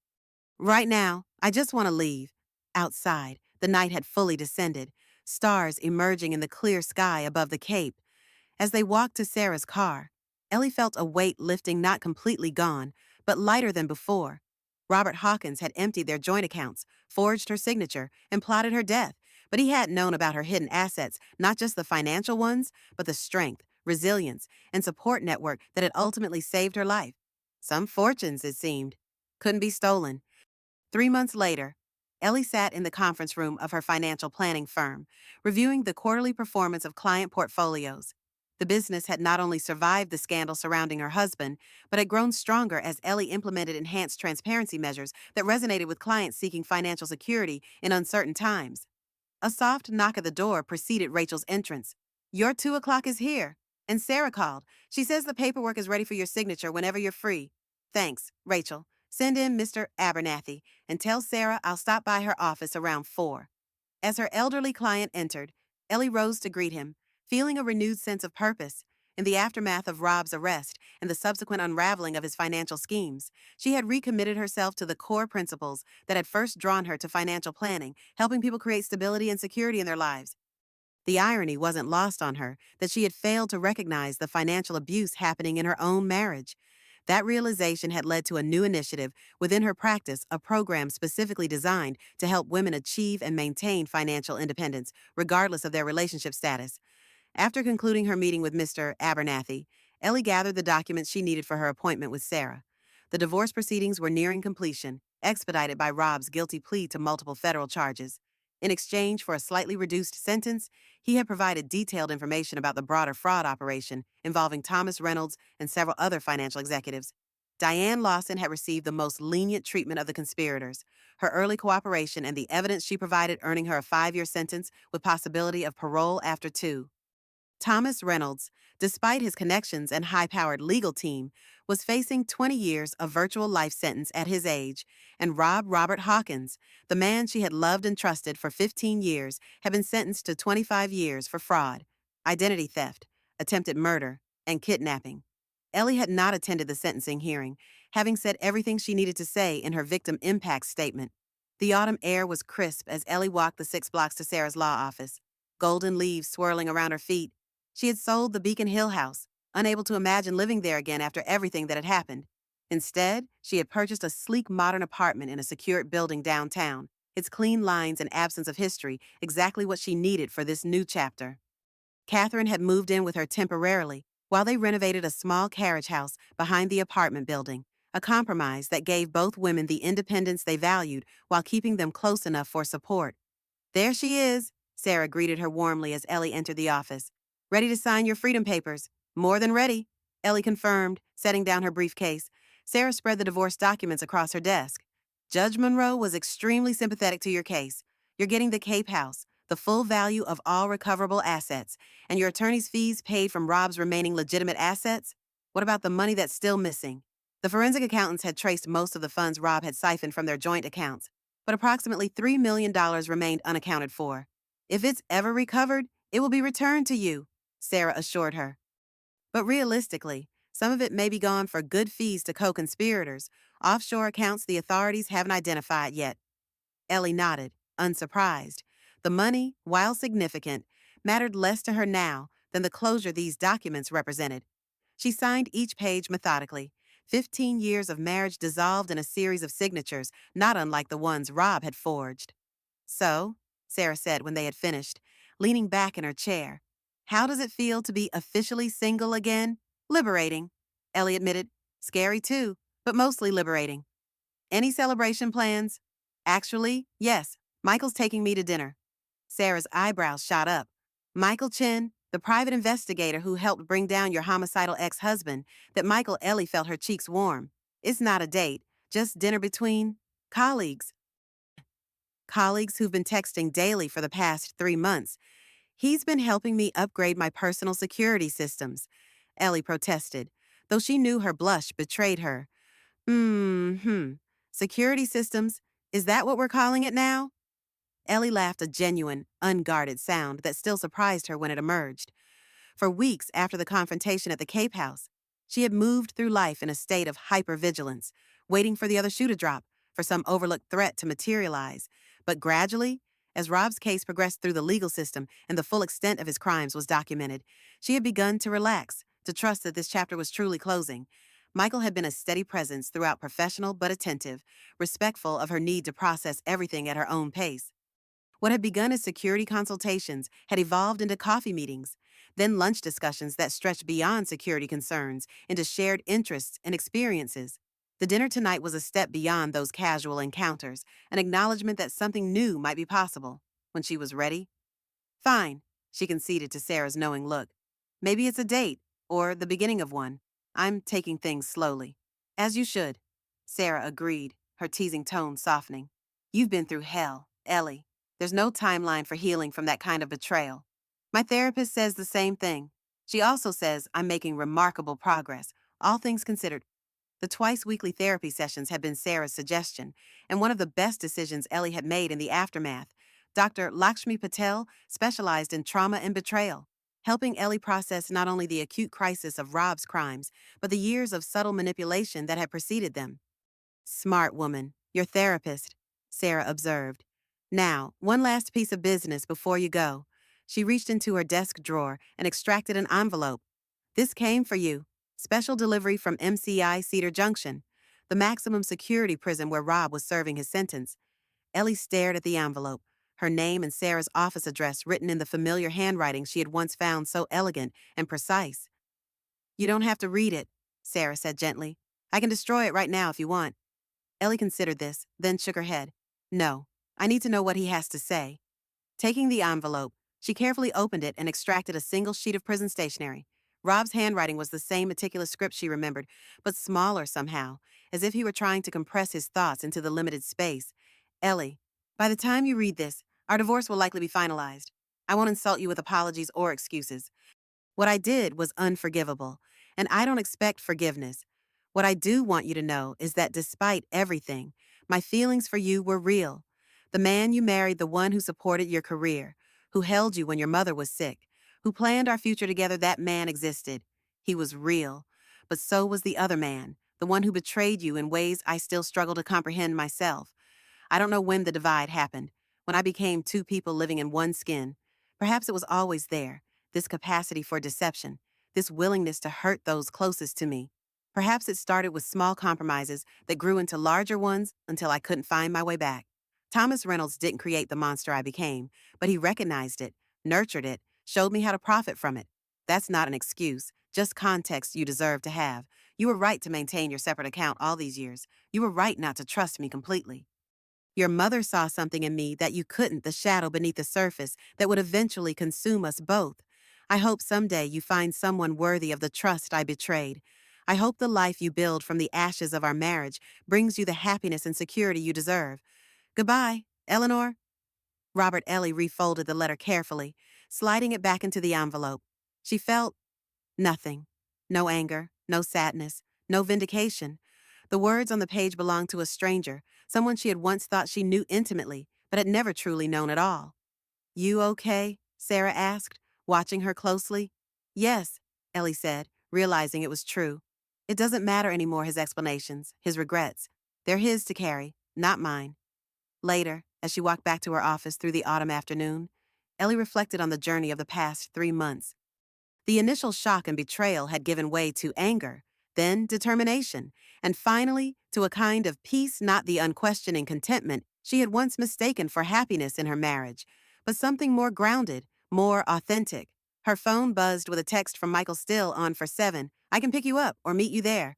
A: Right now, I just want to leave. Outside, the night had fully descended, stars emerging in the clear sky above the Cape. As they walked to Sarah's car, Ellie felt a weight lifting, not completely gone, but lighter than before. Robert Hawkins had emptied their joint accounts, forged her signature, and plotted her death, but he hadn't known about her hidden assets, not just the financial ones, but the strength, resilience, and support network that had ultimately saved her life. Some fortunes, it seemed, couldn't be stolen. 3 months later, Ellie sat in the conference room of her financial planning firm, reviewing the quarterly performance of client portfolios. The business had not only survived the scandal surrounding her husband, but had grown stronger as Ellie implemented enhanced transparency measures that resonated with clients seeking financial security in uncertain times. A soft knock at the door preceded Rachel's entrance. "Your 2 o'clock is here." And Sarah called. "She says the paperwork is ready for your signature whenever you're free." "Thanks, Rachel. Send in Mr. Abernathy and tell Sarah I'll stop by her office around 4. As her elderly client entered, Ellie rose to greet him, feeling a renewed sense of purpose. In the aftermath of Rob's arrest and the subsequent unraveling of his financial schemes, she had recommitted herself to the core principles that had first drawn her to financial planning, helping people create stability and security in their lives. The irony wasn't lost on her that she had failed to recognize the financial abuse happening in her own marriage. That realization had led to a new initiative within her practice, a program specifically designed to help women achieve and maintain financial independence, regardless of their relationship status. After concluding her meeting with Mr. Abernathy, Ellie gathered the documents she needed for her appointment with Sarah. The divorce proceedings were nearing completion, expedited by Rob's guilty plea to multiple federal charges. In exchange for a slightly reduced sentence, he had provided detailed information about the broader fraud operation involving Thomas Reynolds and several other financial executives. Diane Lawson had received the most lenient treatment of the conspirators, her early cooperation and the evidence she provided earning her a 5-year sentence with possibility of parole after 2. Thomas Reynolds, despite his connections and high-powered legal team, was facing 20 years of virtual life sentence at his age, and Robert Hawkins, the man she had loved and trusted for 15 years, had been sentenced to 25 years for fraud, identity theft, attempted murder, and kidnapping. Ellie had not attended the sentencing hearing, having said everything she needed to say in her victim impact statement. The autumn air was crisp as Ellie walked the 6 blocks to Sarah's law office, golden leaves swirling around her feet. She had sold the Beacon Hill house, unable to imagine living there again after everything that had happened. Instead, she had purchased a sleek modern apartment in a secured building downtown, its clean lines and absence of history exactly what she needed for this new chapter. Catherine had moved in with her temporarily while they renovated a small carriage house behind the apartment building, a compromise that gave both women the independence they valued while keeping them close enough for support. "There she is," Sarah greeted her warmly as Ellie entered the office. "Ready to sign your freedom papers?" "More than ready," Ellie confirmed, setting down her briefcase. Sarah spread the divorce documents across her desk. "Judge Monroe was extremely sympathetic to your case. You're getting the Cape House, the full value of all recoverable assets, and your attorney's fees paid from Rob's remaining legitimate assets. What about the money that's still missing?" The forensic accountants had traced most of the funds Rob had siphoned from their joint accounts, but approximately $3 million remained unaccounted for. "If it's ever recovered, it will be returned to you," Sarah assured her. "But realistically, some of it may be gone for good fees to co-conspirators, offshore accounts the authorities haven't identified yet." Ellie nodded, unsurprised. The money, while significant, mattered less to her now than the closure these documents represented. She signed each page methodically. 15 years of marriage dissolved in a series of signatures, not unlike the ones Rob had forged. "So," Sarah said when they had finished, leaning back in her chair, "how does it feel to be officially single again?" "Liberating," Ellie admitted. "Scary too, but mostly liberating." "Any celebration plans?" "Actually, yes. Michael's taking me to dinner." Sarah's eyebrows shot up. "Michael Chin, the private investigator who helped bring down your homicidal ex-husband, that Michael." Ellie felt her cheeks warm. "It's not a date, just dinner between colleagues." "Colleagues who've been texting daily for the past 3 months. He's been helping me upgrade my personal security systems," Ellie protested, though she knew her blush betrayed her. Security systems? Is that what we're calling it now?" Ellie laughed a genuine, unguarded sound that still surprised her when it emerged. For weeks after the confrontation at the Cape House, she had moved through life in a state of hypervigilance, waiting for the other shoe to drop, for some overlooked threat to materialize. But gradually, as Rob's case progressed through the legal system and the full extent of his crimes was documented, she had begun to relax, to trust that this chapter was truly closing. Michael had been a steady presence throughout, professional but attentive, respectful of her need to process everything at her own pace. What had begun as security consultations had evolved into coffee meetings, then lunch discussions that stretched beyond security concerns into shared interests and experiences. The dinner tonight was a step beyond those casual encounters, an acknowledgement that something new might be possible. When she was ready, fine, she conceded to Sarah's knowing look. Maybe it's a date, or the beginning of one. I'm taking things slowly. As you should, Sarah agreed, her teasing tone softening. You've been through hell, Ellie. There's no timeline for healing from that kind of betrayal. My therapist says the same thing. She also says I'm making remarkable progress, all things considered. The twice-weekly therapy sessions had been Sarah's suggestion, and one of the best decisions Ellie had made in the aftermath. Dr. Lakshmi Patel specialized in trauma and betrayal, helping Ellie process not only the acute crisis of Rob's crimes, but the years of subtle manipulation that had preceded them. Smart woman, your therapist, Sarah observed. Now, one last piece of business before you go. She reached into her desk drawer and extracted an envelope. This came for you. Special delivery from MCI Cedar Junction, the maximum security prison where Rob was serving his sentence. Ellie stared at the envelope, her name and Sarah's office address written in the familiar handwriting she had once found so elegant and precise. You don't have to read it, Sarah said gently. I can destroy it right now if you want. Ellie considered this, then shook her head. No, I need to know what he has to say. Taking the envelope, she carefully opened it and extracted a single sheet of prison stationery. Rob's handwriting was the same meticulous script she remembered, but smaller somehow, as if he were trying to compress his thoughts into the limited space. Ellie, by the time you read this, our divorce will likely be finalized. I won't insult you with apologies or excuses. What I did was unforgivable, and I don't expect forgiveness. What I do want you to know is that despite everything, my feelings for you were real. The man you married, the one who supported your career, who held you when your mother was sick, who planned our future together, that man existed. He was real. But so was the other man, the one who betrayed you in ways I still struggle to comprehend myself. I don't know when the divide happened, when I became two people living in one skin. Perhaps it was always there, this capacity for deception, this willingness to hurt those closest to me. Perhaps it started with small compromises that grew into larger ones until I couldn't find my way back. Thomas Reynolds didn't create the monster I became, but he recognized it, nurtured it, showed me how to profit from it. That's not an excuse, just context you deserve to have. You were right to maintain your separate account all these years. You were right not to trust me completely. Your mother saw something in me that you couldn't, the shadow beneath the surface that would eventually consume us both. I hope someday you find someone worthy of the trust I betrayed. I hope the life you build from the ashes of our marriage brings you the happiness and security you deserve. Goodbye, Eleanor. Robert Ellie refolded the letter carefully, sliding it back into the envelope. She felt nothing. No anger, no sadness, no vindication. The words on the page belonged to a stranger, someone she had once thought she knew intimately, but had never truly known at all. You okay? Sarah asked, watching her closely. Yes, Ellie said, realizing it was true. It doesn't matter anymore, his explanations, his regrets. They're his to carry, not mine. Later, as she walked back to her office through the autumn afternoon, Ellie reflected on the journey of the past 3 months. The initial shock and betrayal had given way to anger, then determination, and finally to a kind of peace, not the unquestioning contentment she had once mistaken for happiness in her marriage, but something more grounded, more authentic. Her phone buzzed with a text from Michael Still on for 7. I can pick you up or meet you there.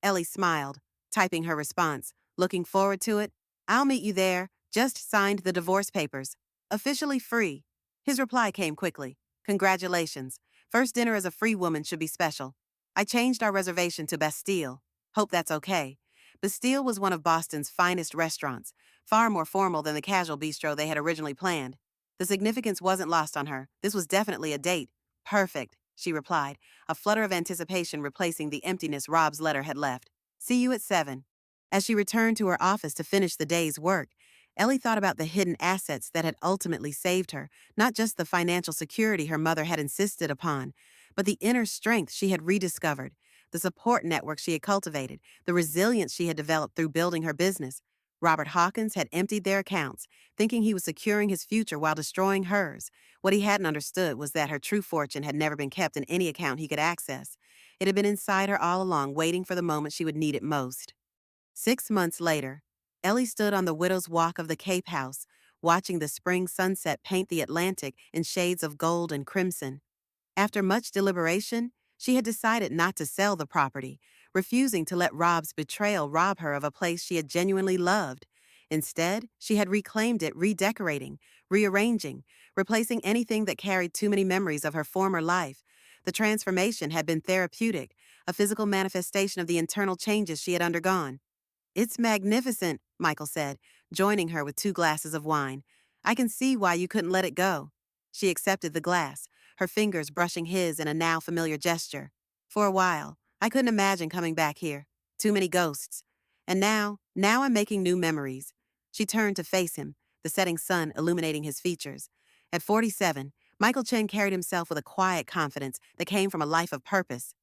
A: Ellie smiled, typing her response. Looking forward to it? I'll meet you there. Just signed the divorce papers. Officially free. His reply came quickly. Congratulations. First dinner as a free woman should be special. I changed our reservation to Bastille. Hope that's okay. Bastille was one of Boston's finest restaurants, far more formal than the casual bistro they had originally planned. The significance wasn't lost on her. This was definitely a date. Perfect, she replied, a flutter of anticipation replacing the emptiness Rob's letter had left. See you at 7. As she returned to her office to finish the day's work, Ellie thought about the hidden assets that had ultimately saved her, not just the financial security her mother had insisted upon, but the inner strength she had rediscovered, the support network she had cultivated, the resilience she had developed through building her business. Robert Hawkins had emptied their accounts, thinking he was securing his future while destroying hers. What he hadn't understood was that her true fortune had never been kept in any account he could access. It had been inside her all along, waiting for the moment she would need it most. 6 months later, Ellie stood on the widow's walk of the Cape House, watching the spring sunset paint the Atlantic in shades of gold and crimson. After much deliberation, she had decided not to sell the property, refusing to let Rob's betrayal rob her of a place she had genuinely loved. Instead, she had reclaimed it, redecorating, rearranging, replacing anything that carried too many memories of her former life. The transformation had been therapeutic, a physical manifestation of the internal changes she had undergone. "It's magnificent," Michael said, joining her with 2 glasses of wine. "I can see why you couldn't let it go." She accepted the glass, her fingers brushing his in a now familiar gesture. "For a while, I couldn't imagine coming back here. Too many ghosts. And now I'm making new memories." She turned to face him, the setting sun illuminating his features. At 47, Michael Chen carried himself with a quiet confidence that came from a life of purpose.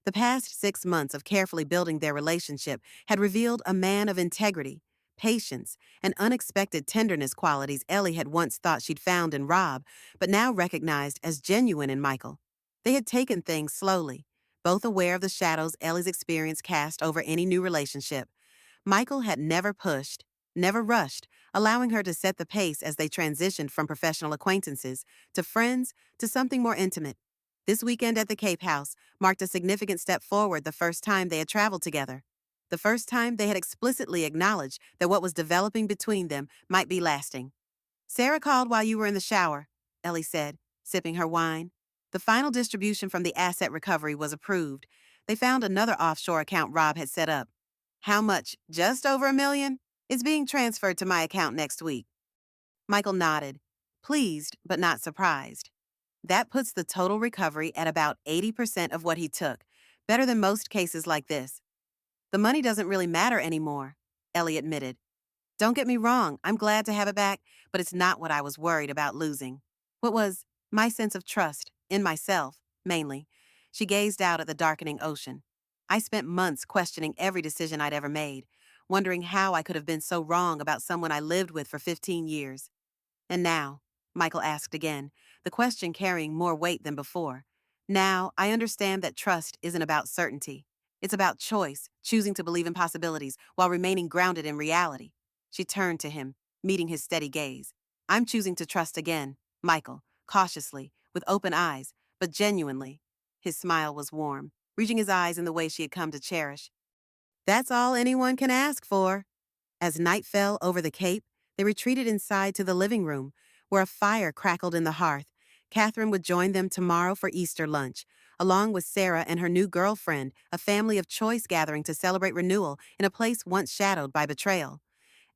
A: The past 6 months of carefully building their relationship had revealed a man of integrity, patience, and unexpected tenderness, qualities Ellie had once thought she'd found in Rob, but now recognized as genuine in Michael. They had taken things slowly, both aware of the shadows Ellie's experience cast over any new relationship. Michael had never pushed, never rushed, allowing her to set the pace as they transitioned from professional acquaintances to friends to something more intimate. This weekend at the Cape House marked a significant step forward, the first time they had traveled together. The first time they had explicitly acknowledged that what was developing between them might be lasting. "Sarah called while you were in the shower," Ellie said, sipping her wine. The final distribution from the asset recovery was approved. They found another offshore account Rob had set up. "How much? Just over $1 million? It's being transferred to my account next week." Michael nodded, pleased but not surprised. That puts the total recovery at about 80% of what he took, better than most cases like this. "The money doesn't really matter anymore," Ellie admitted. "Don't get me wrong, I'm glad to have it back, but it's not what I was worried about losing. What was my sense of trust, in myself, mainly." She gazed out at the darkening ocean. "I spent months questioning every decision I'd ever made, wondering how I could have been so wrong about someone I lived with for 15 years. And now," Michael asked again, the question carrying more weight than before, "now I understand that trust isn't about certainty. It's about choice, choosing to believe in possibilities while remaining grounded in reality." She turned to him, meeting his steady gaze. "I'm choosing to trust again, Michael, cautiously, with open eyes, but genuinely." His smile was warm, reaching his eyes in the way she had come to cherish. "That's all anyone can ask for." As night fell over the Cape, they retreated inside to the living room, where a fire crackled in the hearth. Catherine would join them tomorrow for Easter lunch, along with Sarah and her new girlfriend, a family of choice gathering to celebrate renewal in a place once shadowed by betrayal.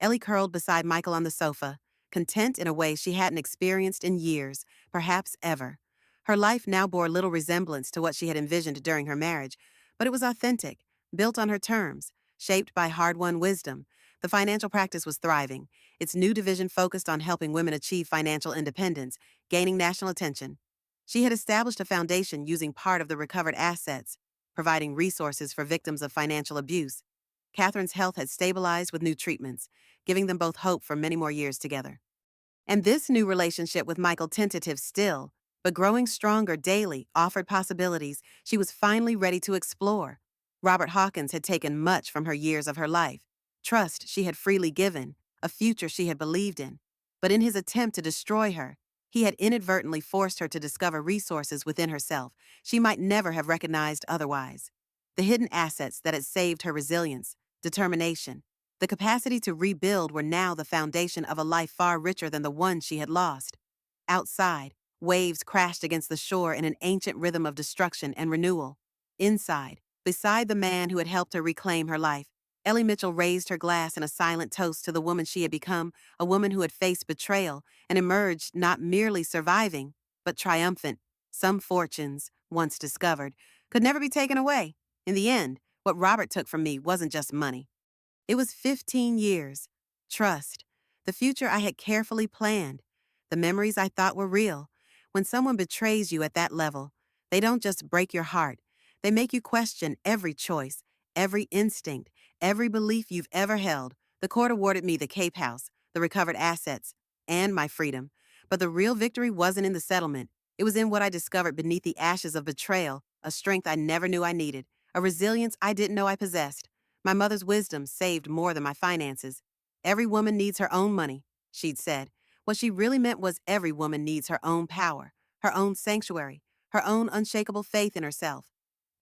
A: Ellie curled beside Michael on the sofa, content in a way she hadn't experienced in years, perhaps ever. Her life now bore little resemblance to what she had envisioned during her marriage, but it was authentic, built on her terms, shaped by hard-won wisdom. The financial practice was thriving, its new division focused on helping women achieve financial independence, gaining national attention. She had established a foundation using part of the recovered assets, providing resources for victims of financial abuse. Catherine's health had stabilized with new treatments, giving them both hope for many more years together. And this new relationship with Michael, tentative still, but growing stronger daily, offered possibilities she was finally ready to explore. Robert Hawkins had taken much from her years of her life: trust she had freely given, a future she had believed in. But in his attempt to destroy her, he had inadvertently forced her to discover resources within herself she might never have recognized otherwise. The hidden assets that had saved her resilience, determination, the capacity to rebuild were now the foundation of a life far richer than the one she had lost. Outside, waves crashed against the shore in an ancient rhythm of destruction and renewal. Inside, beside the man who had helped her reclaim her life, Ellie Mitchell raised her glass in a silent toast to the woman she had become, a woman who had faced betrayal and emerged not merely surviving, but triumphant. Some fortunes, once discovered, could never be taken away. In the end, what Robert took from me wasn't just money. It was 15 years, trust, the future I had carefully planned, the memories I thought were real. When someone betrays you at that level, they don't just break your heart, they make you question every choice, every instinct, every belief you've ever held. The court awarded me the Cape House, the recovered assets, and my freedom. But the real victory wasn't in the settlement. It was in what I discovered beneath the ashes of betrayal, a strength I never knew I needed, a resilience I didn't know I possessed. My mother's wisdom saved more than my finances. Every woman needs her own money, she'd said. What she really meant was every woman needs her own power, her own sanctuary, her own unshakable faith in herself.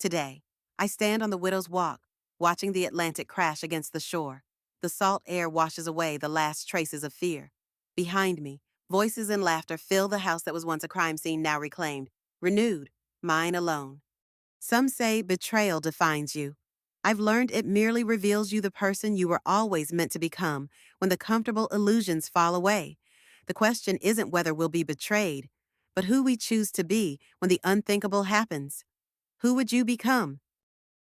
A: Today, I stand on the widow's walk, watching the Atlantic crash against the shore. The salt air washes away the last traces of fear. Behind me, voices and laughter fill the house that was once a crime scene now reclaimed, renewed, mine alone. Some say betrayal defines you. I've learned it merely reveals you the person you were always meant to become when the comfortable illusions fall away. The question isn't whether we'll be betrayed, but who we choose to be when the unthinkable happens. Who would you become